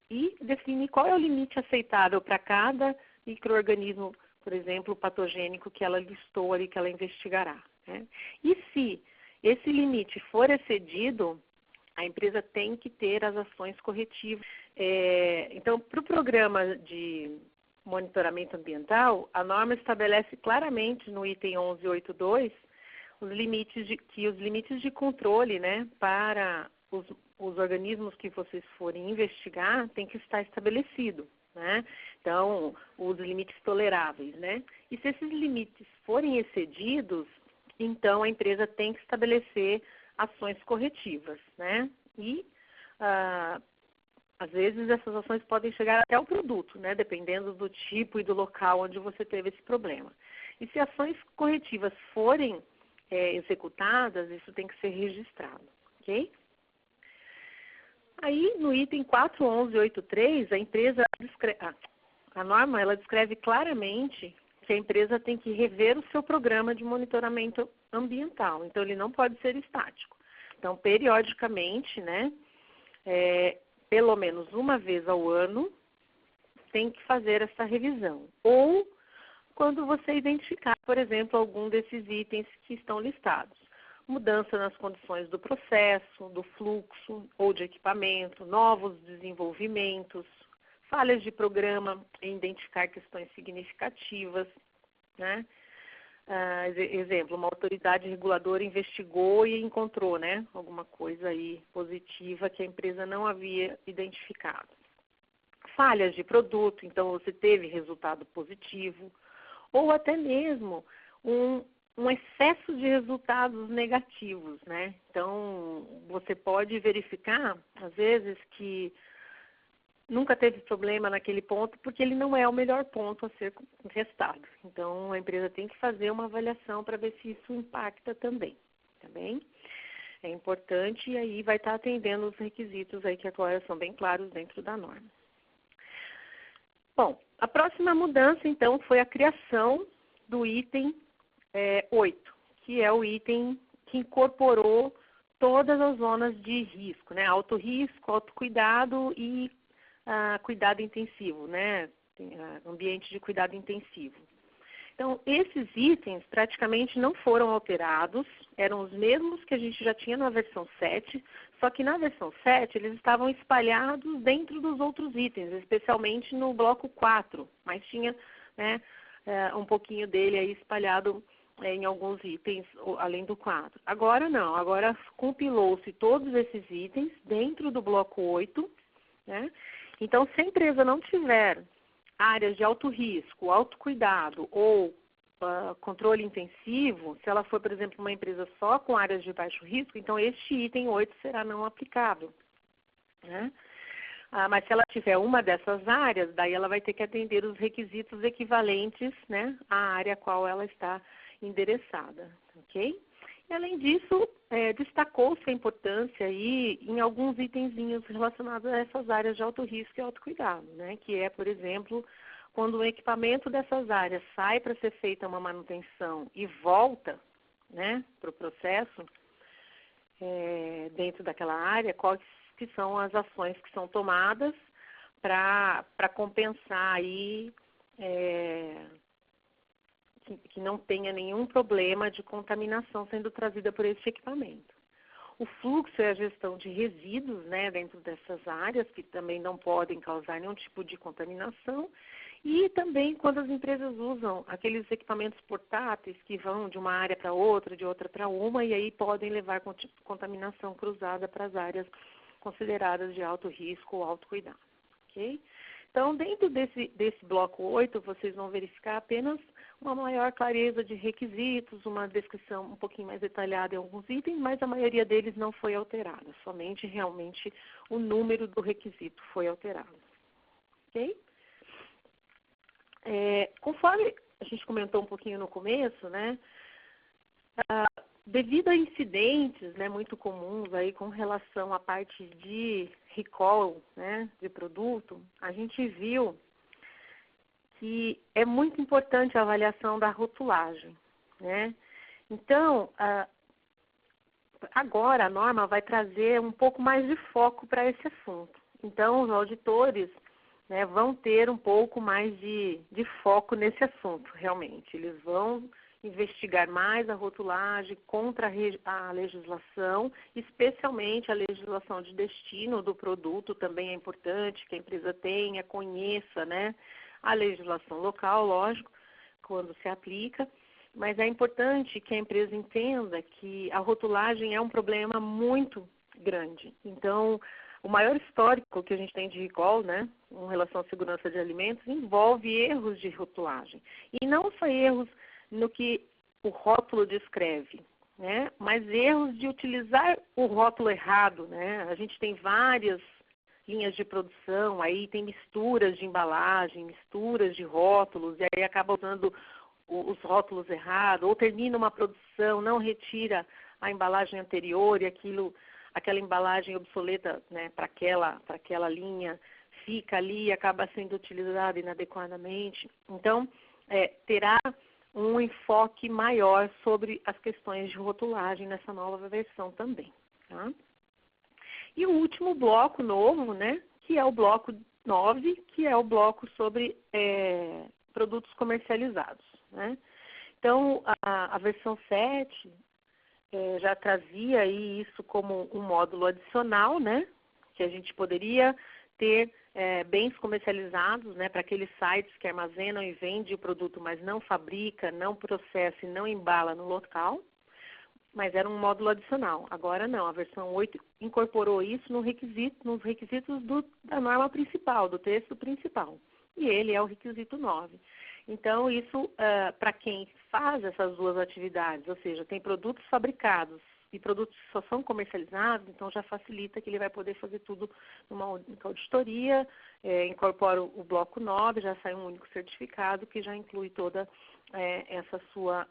e definir qual é o limite aceitável para cada micro-organismo, por exemplo, patogênico que ela listou ali, que ela investigará, né? E se esse limite for excedido, a empresa tem que ter as ações corretivas. Então, para o programa de monitoramento ambiental, a norma estabelece claramente no item 1182 os limites de controle, né, para os organismos que vocês forem investigar tem que estar estabelecido, né? Então, os limites toleráveis, né? E se esses limites forem excedidos, então a empresa tem que estabelecer ações corretivas, né? E, às vezes, essas ações podem chegar até o produto, né? Dependendo do tipo e do local onde você teve esse problema. E se ações corretivas forem executadas, isso tem que ser registrado, ok? Aí, no item 4.11.8.3, a norma ela descreve claramente que a empresa tem que rever o seu programa de monitoramento ambiental. Então, ele não pode ser estático. Então, periodicamente, né, pelo menos uma vez ao ano, tem que fazer essa revisão. Ou quando você identificar, por exemplo, algum desses itens que estão listados. Mudança nas condições do processo, do fluxo ou de equipamento, novos desenvolvimentos, falhas de programa em identificar questões significativas, né? Exemplo, uma autoridade reguladora investigou e encontrou, né, alguma coisa aí positiva que a empresa não havia identificado. Falhas de produto, então você teve resultado positivo, ou até mesmo um excesso de resultados negativos, né? Então, você pode verificar, às vezes, que nunca teve problema naquele ponto, porque ele não é o melhor ponto a ser testado. Então, a empresa tem que fazer uma avaliação para ver se isso impacta também, tá bem? É importante e aí vai estar atendendo os requisitos aí que agora são bem claros dentro da norma. Bom, a próxima mudança, então, foi a criação do item 8, que é o item que incorporou todas as zonas de risco, né? Alto risco, autocuidado e cuidado intensivo, né? Ambiente de cuidado intensivo. Então, esses itens praticamente não foram alterados, eram os mesmos que a gente já tinha na versão 7, só que na versão 7 eles estavam espalhados dentro dos outros itens, especialmente no bloco 4, mas tinha, né, um pouquinho dele aí espalhado em alguns itens além do 4. Agora não, agora compilou-se todos esses itens dentro do bloco 8, né? Então, se a empresa não tiver áreas de alto risco, autocuidado ou controle intensivo, se ela for, por exemplo, uma empresa só com áreas de baixo risco, então este item 8 será não aplicável, né? Mas se ela tiver uma dessas áreas, daí ela vai ter que atender os requisitos equivalentes, né, à área a qual ela está endereçada, ok? E, além disso, destacou-se a importância aí em alguns itenzinhos relacionados a essas áreas de alto risco e autocuidado, né? Que é, por exemplo, quando o equipamento dessas áreas sai para ser feita uma manutenção e volta, né, para o processo, dentro daquela área, quais que são as ações que são tomadas para compensar aí que não tenha nenhum problema de contaminação sendo trazida por esse equipamento. O fluxo é a gestão de resíduos, né, dentro dessas áreas, que também não podem causar nenhum tipo de contaminação. E também quando as empresas usam aqueles equipamentos portáteis que vão de uma área para outra, de outra para uma, e aí podem levar contaminação cruzada para as áreas consideradas de alto risco ou alto cuidado. Okay? Então, dentro desse bloco 8, vocês vão verificar apenas uma maior clareza de requisitos, uma descrição um pouquinho mais detalhada em alguns itens, mas a maioria deles não foi alterada, somente realmente o número do requisito foi alterado. Ok? Conforme a gente comentou um pouquinho no começo, né, devido a incidentes, né, muito comuns aí com relação à parte de recall, né, de produto, a gente viu que é muito importante a avaliação da rotulagem, né? Então, agora a norma vai trazer um pouco mais de foco para esse assunto. Então, os auditores, né, vão ter um pouco mais de foco nesse assunto, realmente. Eles vão investigar mais a rotulagem contra a legislação, especialmente a legislação de destino do produto, também é importante que a empresa tenha, conheça, né, a legislação local, lógico, quando se aplica, mas é importante que a empresa entenda que a rotulagem é um problema muito grande. Então, o maior histórico que a gente tem de recall, né, em relação à segurança de alimentos, envolve erros de rotulagem. E não só erros no que o rótulo descreve, né, mas erros de utilizar o rótulo errado, né. A gente tem várias linhas de produção, aí tem misturas de embalagem, misturas de rótulos, e aí acaba usando os rótulos errados, ou termina uma produção, não retira a embalagem anterior e aquela embalagem obsoleta, né, para aquela linha fica ali e acaba sendo utilizada inadequadamente. Então, terá um enfoque maior sobre as questões de rotulagem nessa nova versão também. Tá? E o último bloco novo, né, que é o bloco 9, que é o bloco sobre produtos comercializados. Né? Então, a versão 7 já trazia aí isso como um módulo adicional, né, que a gente poderia ter bens comercializados, né, para aqueles sites que armazenam e vendem o produto, mas não fabrica, não processa e não embala no local, mas era um módulo adicional. Agora não, a versão 8 incorporou isso nos requisitos da norma principal, do texto principal. E ele é o requisito 9. Então, isso, para quem faz essas duas atividades, ou seja, tem produtos fabricados e produtos que só são comercializados, então já facilita que ele vai poder fazer tudo numa única auditoria, incorpora o bloco 9, já sai um único certificado que já inclui toda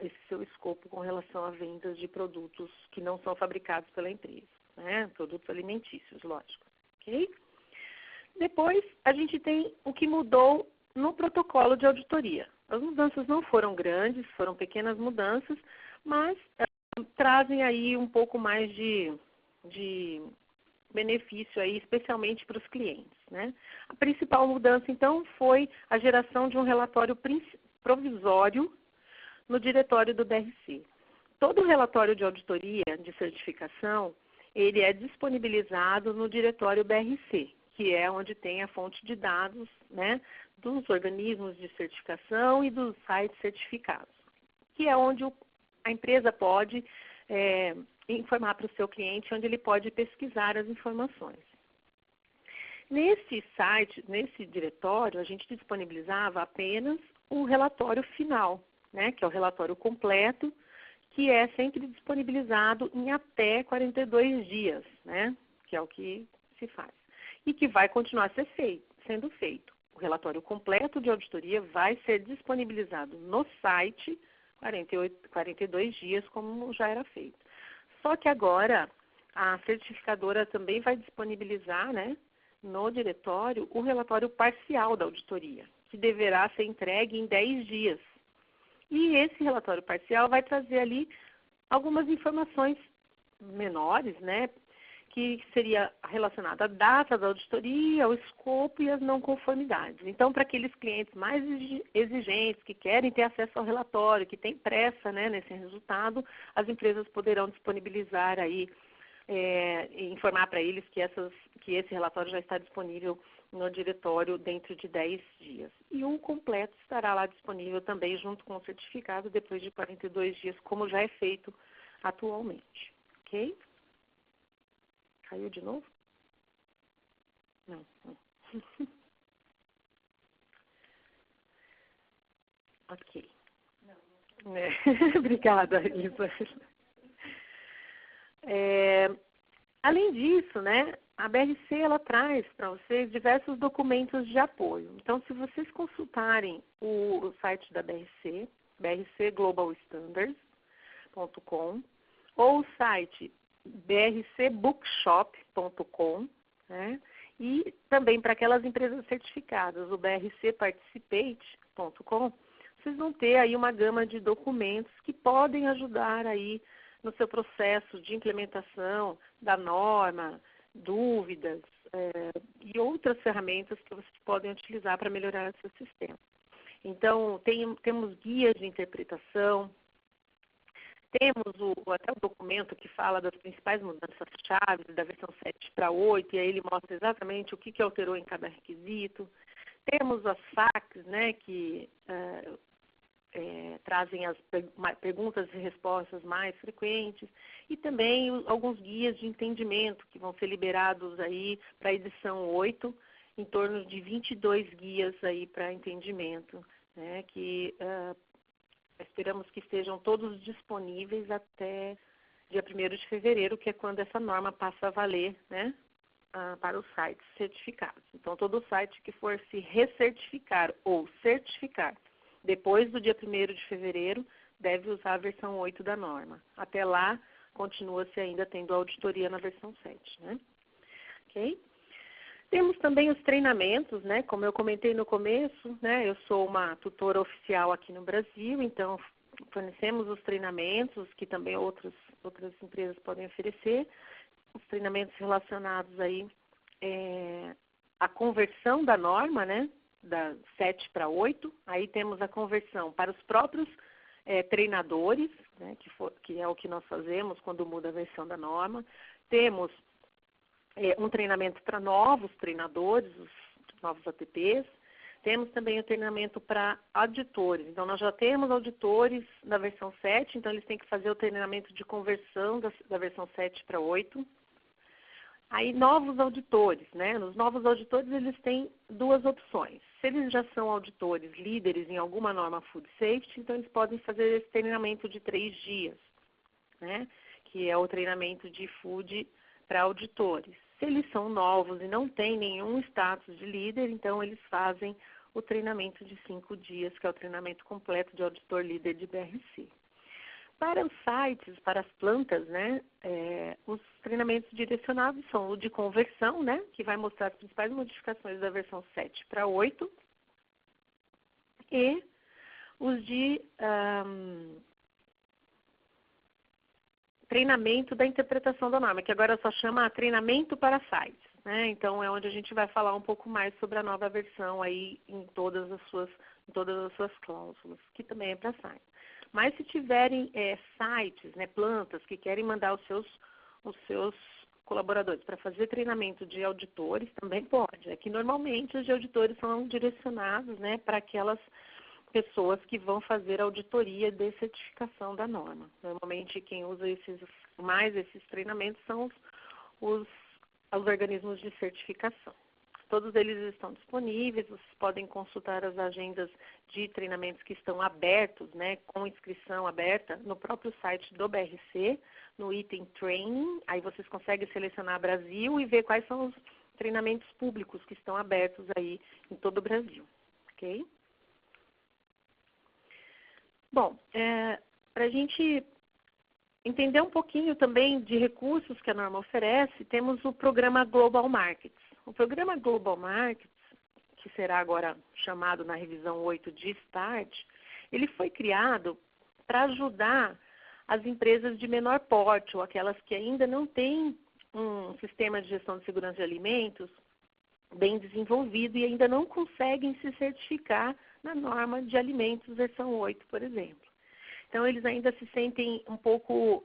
esse seu escopo com relação a vendas de produtos que não são fabricados pela empresa, né? Produtos alimentícios, lógico. Okay? Depois, a gente tem o que mudou no protocolo de auditoria. As mudanças não foram grandes, foram pequenas mudanças, mas trazem aí um pouco mais de benefício aí, especialmente para os clientes. Né? A principal mudança, então, foi a geração de um relatório provisório no diretório do BRC. Todo relatório de auditoria de certificação, ele é disponibilizado no diretório BRC, que é onde tem a fonte de dados, né, dos organismos de certificação e dos sites certificados, que é onde a empresa pode informar para o seu cliente, onde ele pode pesquisar as informações. Nesse site, nesse diretório, a gente disponibilizava apenas o relatório final, né, que é o relatório completo, que é sempre disponibilizado em até 42 dias, né, que é o que se faz. E que vai continuar sendo feito. O relatório completo de auditoria vai ser disponibilizado no site 42 dias, como já era feito. Só que agora a certificadora também vai disponibilizar, né, no diretório o relatório parcial da auditoria, que deverá ser entregue em 10 dias. E esse relatório parcial vai trazer ali algumas informações menores, né, que seria relacionada à data da auditoria, ao escopo e às não conformidades. Então, para aqueles clientes mais exigentes, que querem ter acesso ao relatório, que têm pressa, né, nesse resultado, as empresas poderão disponibilizar aí, informar para eles que esse relatório já está disponível no diretório dentro de 10 dias. E o completo estará lá disponível também junto com o certificado depois de 42 dias, como já é feito atualmente. Ok? Caiu de novo? Não. Ok. Obrigada, Isa. Além disso, né, a BRC ela traz para vocês diversos documentos de apoio. Então, se vocês consultarem o site da BRC, brcglobalstandards.com, ou o site brcbookshop.com, né? E também para aquelas empresas certificadas, o brcparticipate.com, vocês vão ter aí uma gama de documentos que podem ajudar aí no seu processo de implementação da norma, dúvidas e outras ferramentas que vocês podem utilizar para melhorar o seu sistema. Então, temos guias de interpretação, temos até o documento que fala das principais mudanças-chave da versão 7 para 8, e aí ele mostra exatamente o que alterou em cada requisito. Temos as FAQs, né, que trazem as perguntas e respostas mais frequentes, e também alguns guias de entendimento que vão ser liberados aí para a edição 8, em torno de 22 guias aí para entendimento, né, que esperamos que estejam todos disponíveis até dia 1º de fevereiro, que é quando essa norma passa a valer, né, para os sites certificados. Então, todo site que for se recertificar ou certificar Depois do dia 1º de fevereiro, deve usar a versão 8 da norma. Até lá, continua-se ainda tendo auditoria na versão 7, né? Ok? Temos também os treinamentos, né? Como eu comentei no começo, né? Eu sou uma tutora oficial aqui no Brasil, então fornecemos os treinamentos que também outras empresas podem oferecer. Os treinamentos relacionados aí à conversão da norma, né? Da 7 para 8. Aí temos a conversão para os próprios treinadores, né? Que é o que nós fazemos quando muda a versão da norma. Temos um treinamento para novos treinadores, os novos ATPs. Temos também o treinamento para auditores. Então, nós já temos auditores na versão 7, então eles têm que fazer o treinamento de conversão da versão 7 para 8. Aí, novos auditores, né? Nos novos auditores, eles têm duas opções. Se eles já são auditores líderes em alguma norma Food Safety, então eles podem fazer esse treinamento de 3 dias, né? Que é o treinamento de Food para auditores. Se eles são novos e não têm nenhum status de líder, então eles fazem o treinamento de 5 dias, que é o treinamento completo de auditor líder de BRC. Para os sites, para as plantas, né, os treinamentos direcionados são o de conversão, né, que vai mostrar as principais modificações da versão 7 para 8, e os de treinamento da interpretação da norma, que agora só chama treinamento para sites, né? Então é onde a gente vai falar um pouco mais sobre a nova versão aí em todas as suas cláusulas, que também é para sites. Mas se tiverem sites, né, plantas que querem mandar os seus colaboradores para fazer treinamento de auditores, também pode. É que normalmente os de auditores são direcionados, né, para aquelas pessoas que vão fazer auditoria de certificação da norma. Normalmente quem usa esses treinamentos são os organismos de certificação. Todos eles estão disponíveis, vocês podem consultar as agendas de treinamentos que estão abertos, né, com inscrição aberta, no próprio site do BRC, no item Training. Aí vocês conseguem selecionar Brasil e ver quais são os treinamentos públicos que estão abertos aí em todo o Brasil. Ok? Bom, para a gente entender um pouquinho também de recursos que a norma oferece, temos o programa Global Markets. O programa Global Markets, que será agora chamado na revisão 8 de START, ele foi criado para ajudar as empresas de menor porte, ou aquelas que ainda não têm um sistema de gestão de segurança de alimentos bem desenvolvido e ainda não conseguem se certificar na norma de alimentos versão 8, por exemplo. Então, eles ainda se sentem um pouco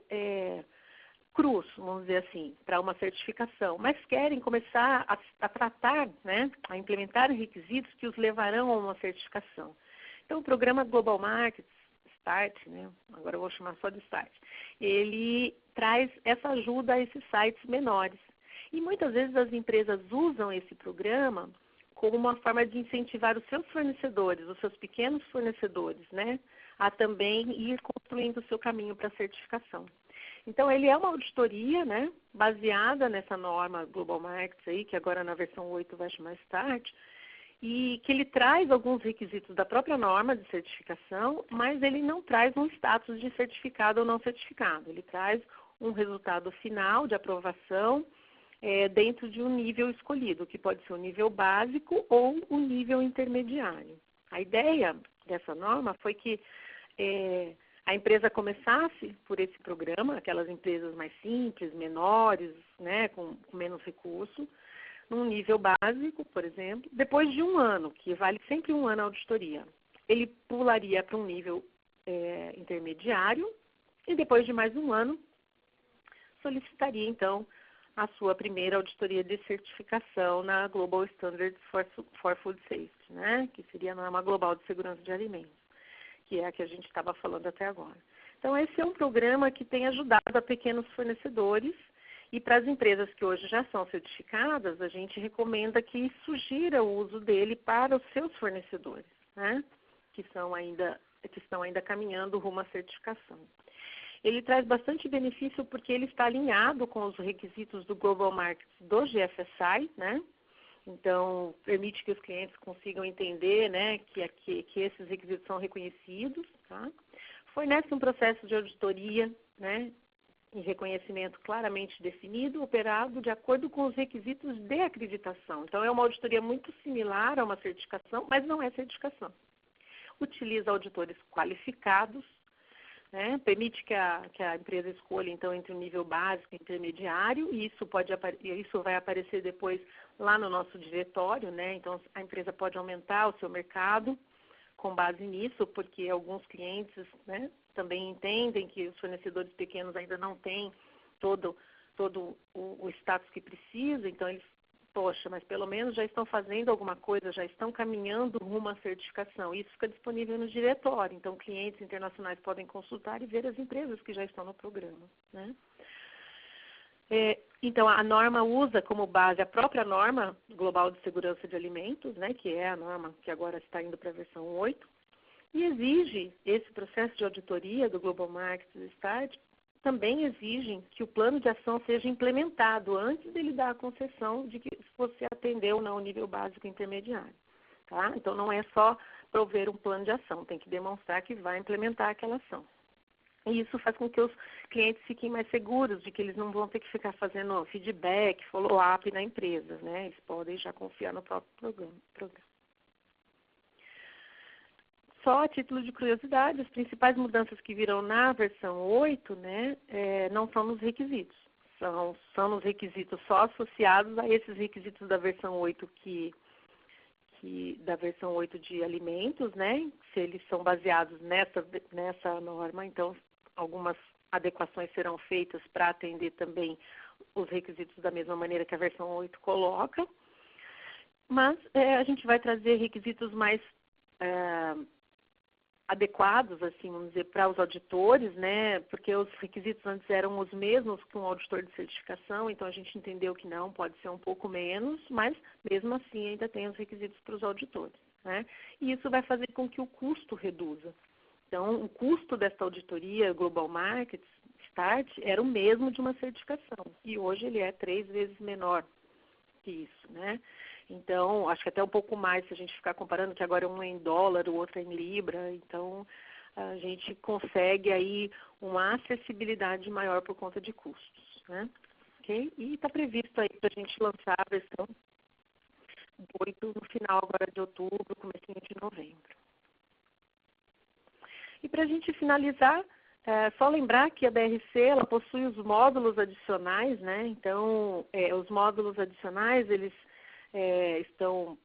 crus, vamos dizer assim, para uma certificação, mas querem começar a tratar, né, a implementar requisitos que os levarão a uma certificação. Então, o programa Global Markets, START, né, agora eu vou chamar só de START, ele traz essa ajuda a esses sites menores. E muitas vezes as empresas usam esse programa como uma forma de incentivar os seus fornecedores, os seus pequenos fornecedores, né, a também ir construindo o seu caminho para a certificação. Então, ele é uma auditoria, né, baseada nessa norma Global Markets, aí, que agora na versão 8 vai chamar START, e que ele traz alguns requisitos da própria norma de certificação, mas ele não traz um status de certificado ou não certificado. Ele traz um resultado final de aprovação dentro de um nível escolhido, que pode ser um nível básico ou um nível intermediário. A ideia dessa norma foi que a empresa começasse por esse programa, aquelas empresas mais simples, menores, né, com menos recurso, num nível básico, por exemplo. Depois de um ano, que vale sempre um ano a auditoria, ele pularia para um nível intermediário e depois de mais um ano solicitaria, então, a sua primeira auditoria de certificação na Global Standards for Food Safety, né, que seria a norma global de segurança de alimentos, que é a que a gente estava falando até agora. Então, esse é um programa que tem ajudado a pequenos fornecedores e para as empresas que hoje já são certificadas, a gente recomenda que sugira o uso dele para os seus fornecedores, né, que estão ainda caminhando rumo à certificação. Ele traz bastante benefício porque ele está alinhado com os requisitos do Global Markets do GFSI, né, Então, permite que os clientes consigam entender, né, que esses requisitos são reconhecidos, tá? Fornece um processo de auditoria, né, e reconhecimento claramente definido, operado de acordo com os requisitos de acreditação. Então, é uma auditoria muito similar a uma certificação, mas não é certificação. Utiliza auditores qualificados, né, permite que a empresa escolha, então, entre o nível básico e intermediário, e isso vai aparecer depois lá no nosso diretório, né? Então, a empresa pode aumentar o seu mercado com base nisso, porque alguns clientes, né, também entendem que os fornecedores pequenos ainda não têm todo o status que precisa, então eles, poxa, mas pelo menos já estão fazendo alguma coisa, já estão caminhando rumo à certificação. Isso fica disponível no diretório, então clientes internacionais podem consultar e ver as empresas que já estão no programa, né? Então, a norma usa como base a própria norma global de segurança de alimentos, né, que é a norma que agora está indo para a versão 8, e exige esse processo de auditoria do Global Markets Start, também exigem que o plano de ação seja implementado antes dele dar a concessão de que você atendeu no nível básico intermediário. Tá? Então, não é só prover um plano de ação, tem que demonstrar que vai implementar aquela ação. E isso faz com que os clientes fiquem mais seguros de que eles não vão ter que ficar fazendo feedback, follow-up na empresa, né? Eles podem já confiar no próprio programa. Só a título de curiosidade, as principais mudanças que virão na versão 8, né, não são nos requisitos. São nos requisitos só associados a esses requisitos da versão 8 da versão 8 de alimentos, né? Se eles são baseados nessa norma, então algumas adequações serão feitas para atender também os requisitos da mesma maneira que a versão 8 coloca. Mas a gente vai trazer requisitos mais adequados, assim, vamos dizer, para os auditores, né? Porque os requisitos antes eram os mesmos que um auditor de certificação, então a gente entendeu que não, pode ser um pouco menos, mas mesmo assim ainda tem os requisitos para os auditores, né? E isso vai fazer com que o custo reduza. Então, o custo dessa auditoria Global Markets Start era o mesmo de uma certificação, e hoje ele é 3 vezes menor que isso, né? Então, acho que até um pouco mais se a gente ficar comparando, que agora um é em dólar, o outro é em libra, então a gente consegue aí uma acessibilidade maior por conta de custos, né? Okay? E está previsto aí para a gente lançar a versão 8 no final agora de outubro, comecinho de novembro. E para a gente finalizar, só lembrar que a BRC ela possui os módulos adicionais, né? Então, os módulos adicionais, eles são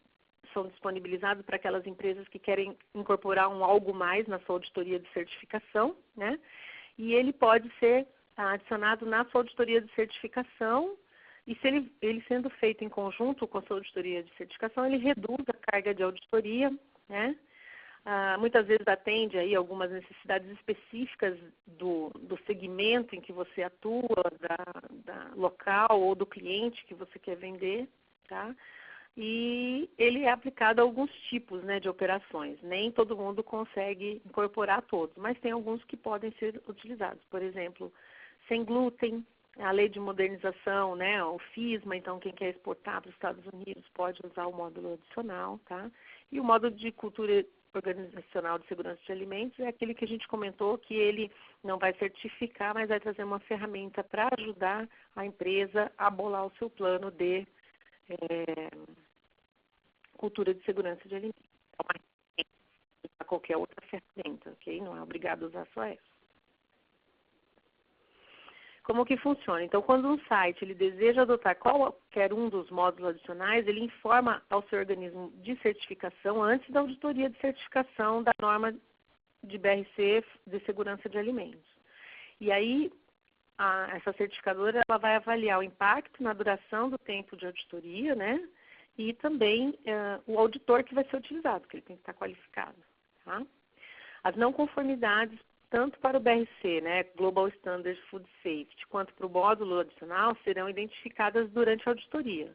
disponibilizados para aquelas empresas que querem incorporar um algo mais na sua auditoria de certificação, né? E ele pode ser adicionado na sua auditoria de certificação, e se ele sendo feito em conjunto com a sua auditoria de certificação, ele reduz a carga de auditoria, né? Muitas vezes atende aí algumas necessidades específicas do segmento em que você atua, da local ou do cliente que você quer vender, tá? E ele é aplicado a alguns tipos, né, de operações. Nem todo mundo consegue incorporar todos, mas tem alguns que podem ser utilizados. Por exemplo, sem glúten, a lei de modernização, né, o FISMA, então quem quer exportar para os Estados Unidos pode usar o módulo adicional, tá? E o módulo de cultura organizacional de segurança de alimentos é aquele que a gente comentou que ele não vai certificar, mas vai trazer uma ferramenta para ajudar a empresa a bolar o seu plano de cultura de segurança de alimentos. A qualquer outra ferramenta, ok? Não é obrigado a usar só essa. Como que funciona? Então, quando um site ele deseja adotar qualquer um dos módulos adicionais, ele informa ao seu organismo de certificação antes da auditoria de certificação da norma de BRC de segurança de alimentos. E aí, essa certificadora ela vai avaliar o impacto na duração do tempo de auditoria, né? E também o auditor que vai ser utilizado, que ele tem que estar qualificado. Tá? As não conformidades, tanto para o BRC, né, Global Standard Food Safety, quanto para o módulo adicional, serão identificadas durante a auditoria.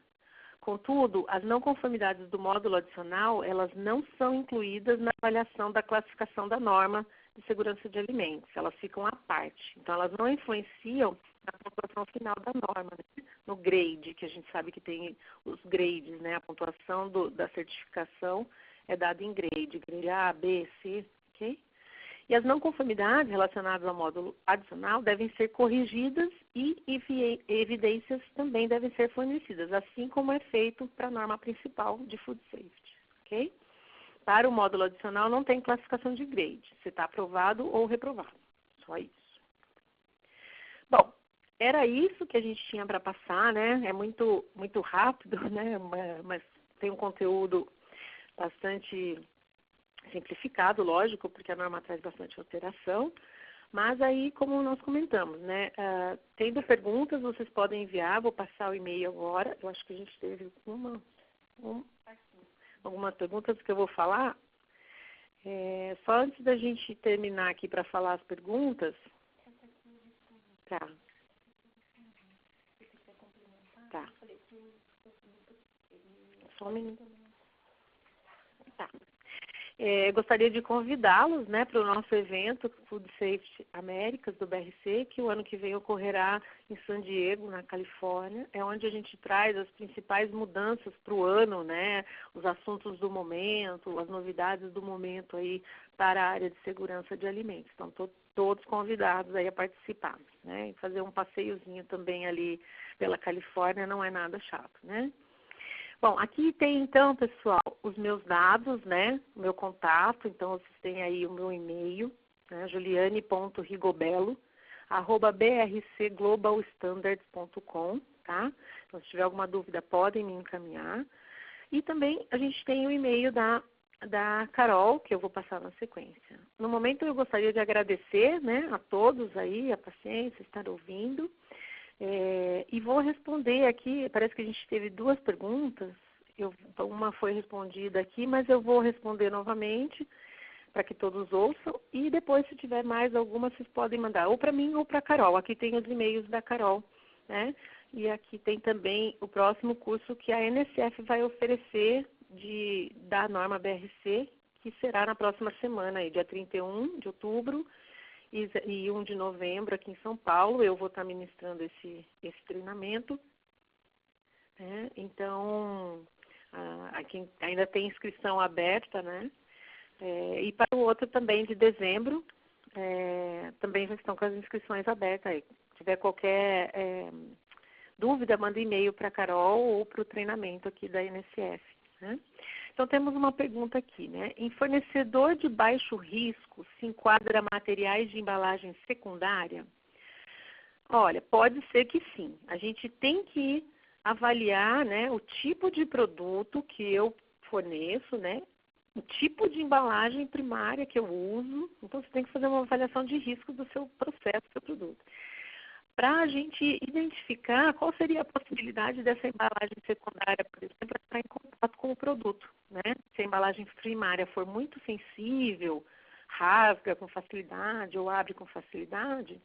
Contudo, as não conformidades do módulo adicional, elas não são incluídas na avaliação da classificação da norma de segurança de alimentos, elas ficam à parte. Então, elas não influenciam na pontuação final da norma, né? No grade, que a gente sabe que tem os grades, né? A pontuação da certificação é dada em grade A, B, C, ok? E as não conformidades relacionadas ao módulo adicional devem ser corrigidas e evidências também devem ser fornecidas, assim como é feito para a norma principal de Food Safety, ok? Para o módulo adicional não tem classificação de grade, se está aprovado ou reprovado, só isso. Bom, era isso que a gente tinha para passar, né? É muito rápido, né? Mas tem um conteúdo bastante simplificado, lógico, porque a norma traz bastante alteração. Mas aí, como nós comentamos, né? Tendo perguntas, vocês podem enviar, vou passar o e-mail agora. Eu acho que a gente teve algumas perguntas que eu vou falar. Só antes da gente terminar aqui para falar as perguntas. Tá. Tá. Só um minuto. Tá. Gostaria de convidá-los, né, para o nosso evento Food Safety Américas do BRC, que o ano que vem ocorrerá em San Diego, na Califórnia. É onde a gente traz as principais mudanças para o ano, né, os assuntos do momento, as novidades do momento aí para a área de segurança de alimentos. Então, todos convidados aí a participar, né, e fazer um passeiozinho também ali pela Califórnia não é nada chato, né? Bom, aqui tem então, pessoal, os meus dados, né, o meu contato, então vocês têm aí o meu e-mail, né, juliane.rigobello@brcglobalstandards.com, tá? Então, se tiver alguma dúvida, podem me encaminhar. E também a gente tem o e-mail da Carol, que eu vou passar na sequência. No momento eu gostaria de agradecer, né, a todos aí, a paciência, estar ouvindo. E vou responder aqui, parece que a gente teve duas perguntas, uma foi respondida aqui, mas eu vou responder novamente para que todos ouçam e depois, se tiver mais alguma, vocês podem mandar ou para mim ou para a Carol. Aqui tem os e-mails da Carol, né? E aqui tem também o próximo curso que a NSF vai oferecer da norma BRC, que será na próxima semana, aí, dia 31 de outubro, e 1 de novembro aqui em São Paulo. Eu vou estar ministrando esse treinamento. Então, aqui ainda tem inscrição aberta, né? E para o outro também de dezembro, também já estão com as inscrições abertas aí. Se tiver qualquer dúvida, manda e-mail para a Carol ou para o treinamento aqui da NSF, né? Então, temos uma pergunta aqui, né? Em fornecedor de baixo risco, se enquadra materiais de embalagem secundária? Olha, pode ser que sim. A gente tem que avaliar, né, o tipo de produto que eu forneço, né? O tipo de embalagem primária que eu uso. Então, você tem que fazer uma avaliação de risco do seu processo, do seu produto, para a gente identificar qual seria a possibilidade dessa embalagem secundária, por exemplo, estar em contato com o produto, né? Se a embalagem primária for muito sensível, rasga com facilidade ou abre com facilidade,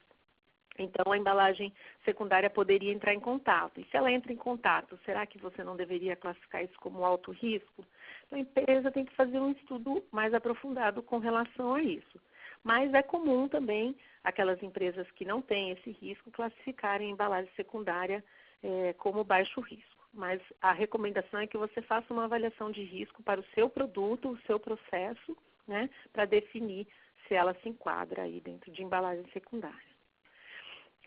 então a embalagem secundária poderia entrar em contato. E se ela entra em contato, será que você não deveria classificar isso como alto risco? Então a empresa tem que fazer um estudo mais aprofundado com relação a isso. Mas é comum também aquelas empresas que não têm esse risco classificarem a embalagem secundária como baixo risco. Mas a recomendação é que você faça uma avaliação de risco para o seu produto, o seu processo, né, para definir se ela se enquadra aí dentro de embalagem secundária.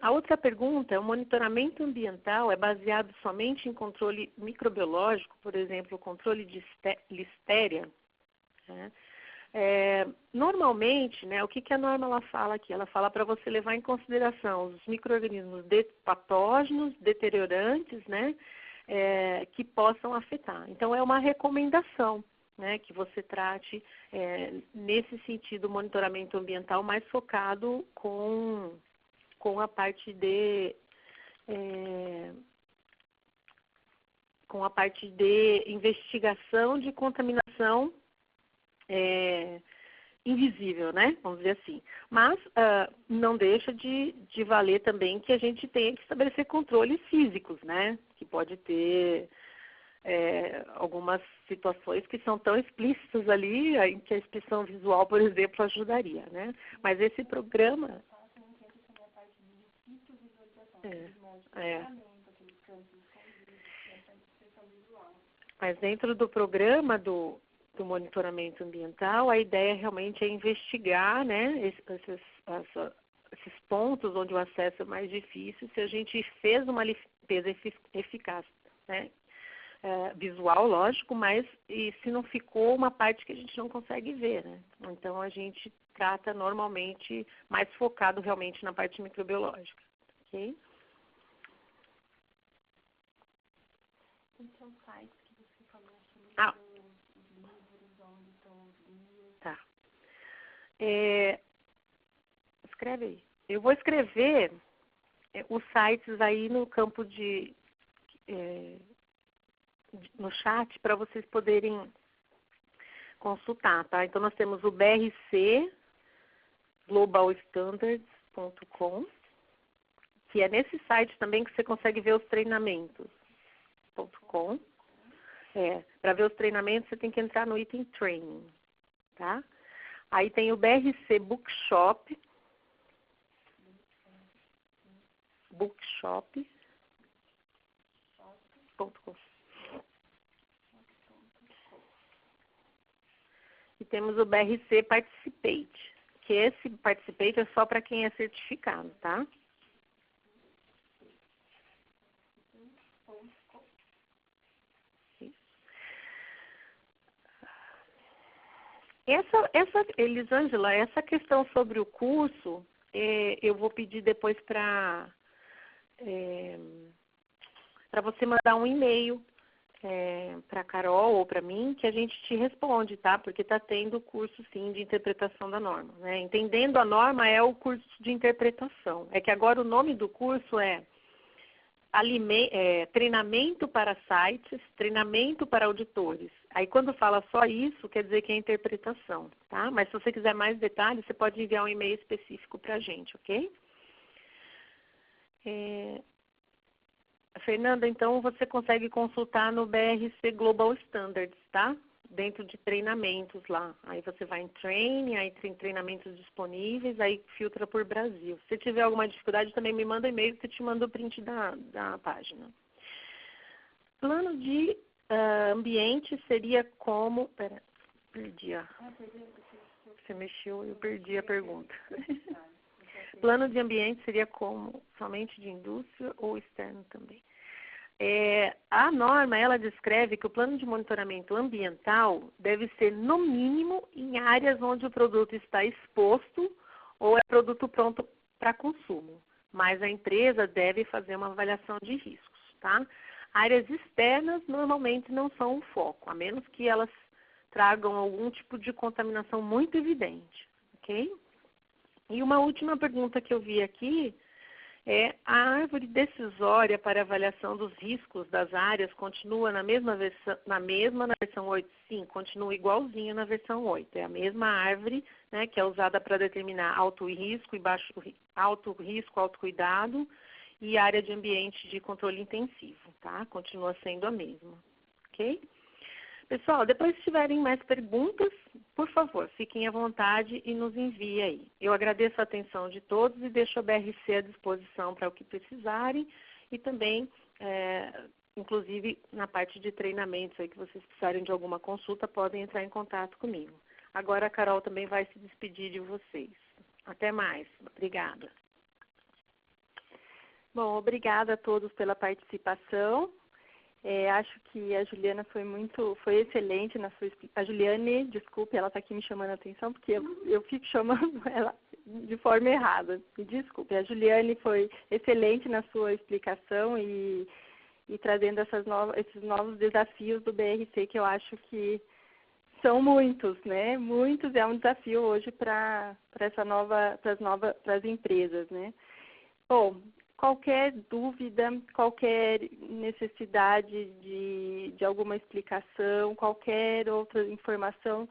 A outra pergunta é: o monitoramento ambiental é baseado somente em controle microbiológico, por exemplo, o controle de listéria, né? Normalmente, né, o que a norma ela fala aqui? Ela fala para você levar em consideração os micro-organismos patógenos, deteriorantes, né, que possam afetar. Então, é uma recomendação, né, que você trate, nesse sentido, o monitoramento ambiental mais focado com a parte de investigação de contaminação invisível, né? Vamos dizer assim. Mas não deixa de valer também que a gente tenha que estabelecer controles físicos, né? Que pode ter algumas situações que são tão explícitas ali, em que a inspeção visual, por exemplo, ajudaria, né? Mas esse programa... Mas dentro do programa do monitoramento ambiental, a ideia realmente é investigar, né, esses pontos onde o acesso é mais difícil, se a gente fez uma limpeza eficaz, né, visual, lógico, mas e se não ficou uma parte que a gente não consegue ver, né? Então a gente trata normalmente mais focado realmente na parte microbiológica, ok? Então, sites que você falou sobre os livros, onde estão os livros. Tá. Escreve aí. Eu vou escrever os sites aí no campo no chat para vocês poderem consultar, tá? Então nós temos o BRC globalstandards.com, que é nesse site também que você consegue ver os treinamentos.com. Para ver os treinamentos você tem que entrar no item training, tá? Aí tem o BRC Bookshop, bookshop.com. E temos o BRC Participate, que esse Participate é só para quem é certificado, tá? Elisângela, essa questão sobre o curso, eu vou pedir depois para você mandar um e-mail para a Carol ou para mim, que a gente te responde, tá? Porque está tendo curso, sim, de interpretação da norma, né? Entendendo a norma é o curso de interpretação. É que agora o nome do curso é treinamento para sites, treinamento para auditores. Aí quando fala só isso, quer dizer que é interpretação, tá? Mas se você quiser mais detalhes, você pode enviar um e-mail específico para a gente, ok? Fernanda, então você consegue consultar no BRC Global Standards, tá? Dentro de treinamentos lá. Aí você vai em training, aí tem treinamentos disponíveis, aí filtra por Brasil. Se tiver alguma dificuldade, também me manda e-mail que eu te mando o print da página. Plano de ambiente seria como... Pera, perdi Você mexeu e eu perdi a pergunta. Plano de ambiente seria como? Somente de indústria ou externo também? A norma, ela descreve que o plano de monitoramento ambiental deve ser, no mínimo, em áreas onde o produto está exposto ou é produto pronto para consumo. Mas a empresa deve fazer uma avaliação de riscos, tá? Áreas externas normalmente não são o foco, a menos que elas tragam algum tipo de contaminação muito evidente, ok? E uma última pergunta que eu vi aqui é: a árvore decisória para avaliação dos riscos das áreas continua na mesma na versão 8? Sim, continua igualzinho na versão 8. É a mesma árvore, né, que é usada para determinar alto risco e alto risco, alto cuidado e área de ambiente de controle intensivo, tá? Continua sendo a mesma, ok? Pessoal, depois se tiverem mais perguntas, por favor, fiquem à vontade e nos enviem aí. Eu agradeço a atenção de todos e deixo a BRC à disposição para o que precisarem e também, inclusive, na parte de treinamentos aí que vocês precisarem de alguma consulta, podem entrar em contato comigo. Agora a Carol também vai se despedir de vocês. Até mais. Obrigada. Bom, obrigada a todos pela participação. Acho que a Juliana foi excelente na sua explicação. A Juliane, desculpe, ela está aqui me chamando a atenção, porque eu fico chamando ela de forma errada. Me desculpe. A Juliane foi excelente na sua explicação e trazendo esses novos desafios do BRC, que eu acho que são muitos, né? Muitos, é um desafio hoje para as empresas, né? Bom, qualquer dúvida, qualquer necessidade de alguma explicação, qualquer outra informação,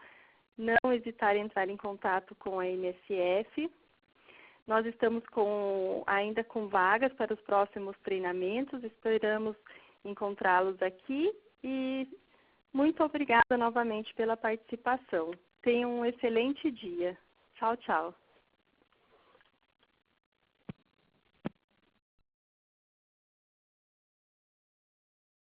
não hesitar em entrar em contato com a MSF. Nós estamos ainda com vagas para os próximos treinamentos, esperamos encontrá-los aqui e muito obrigada novamente pela participação. Tenham um excelente dia. Tchau, tchau.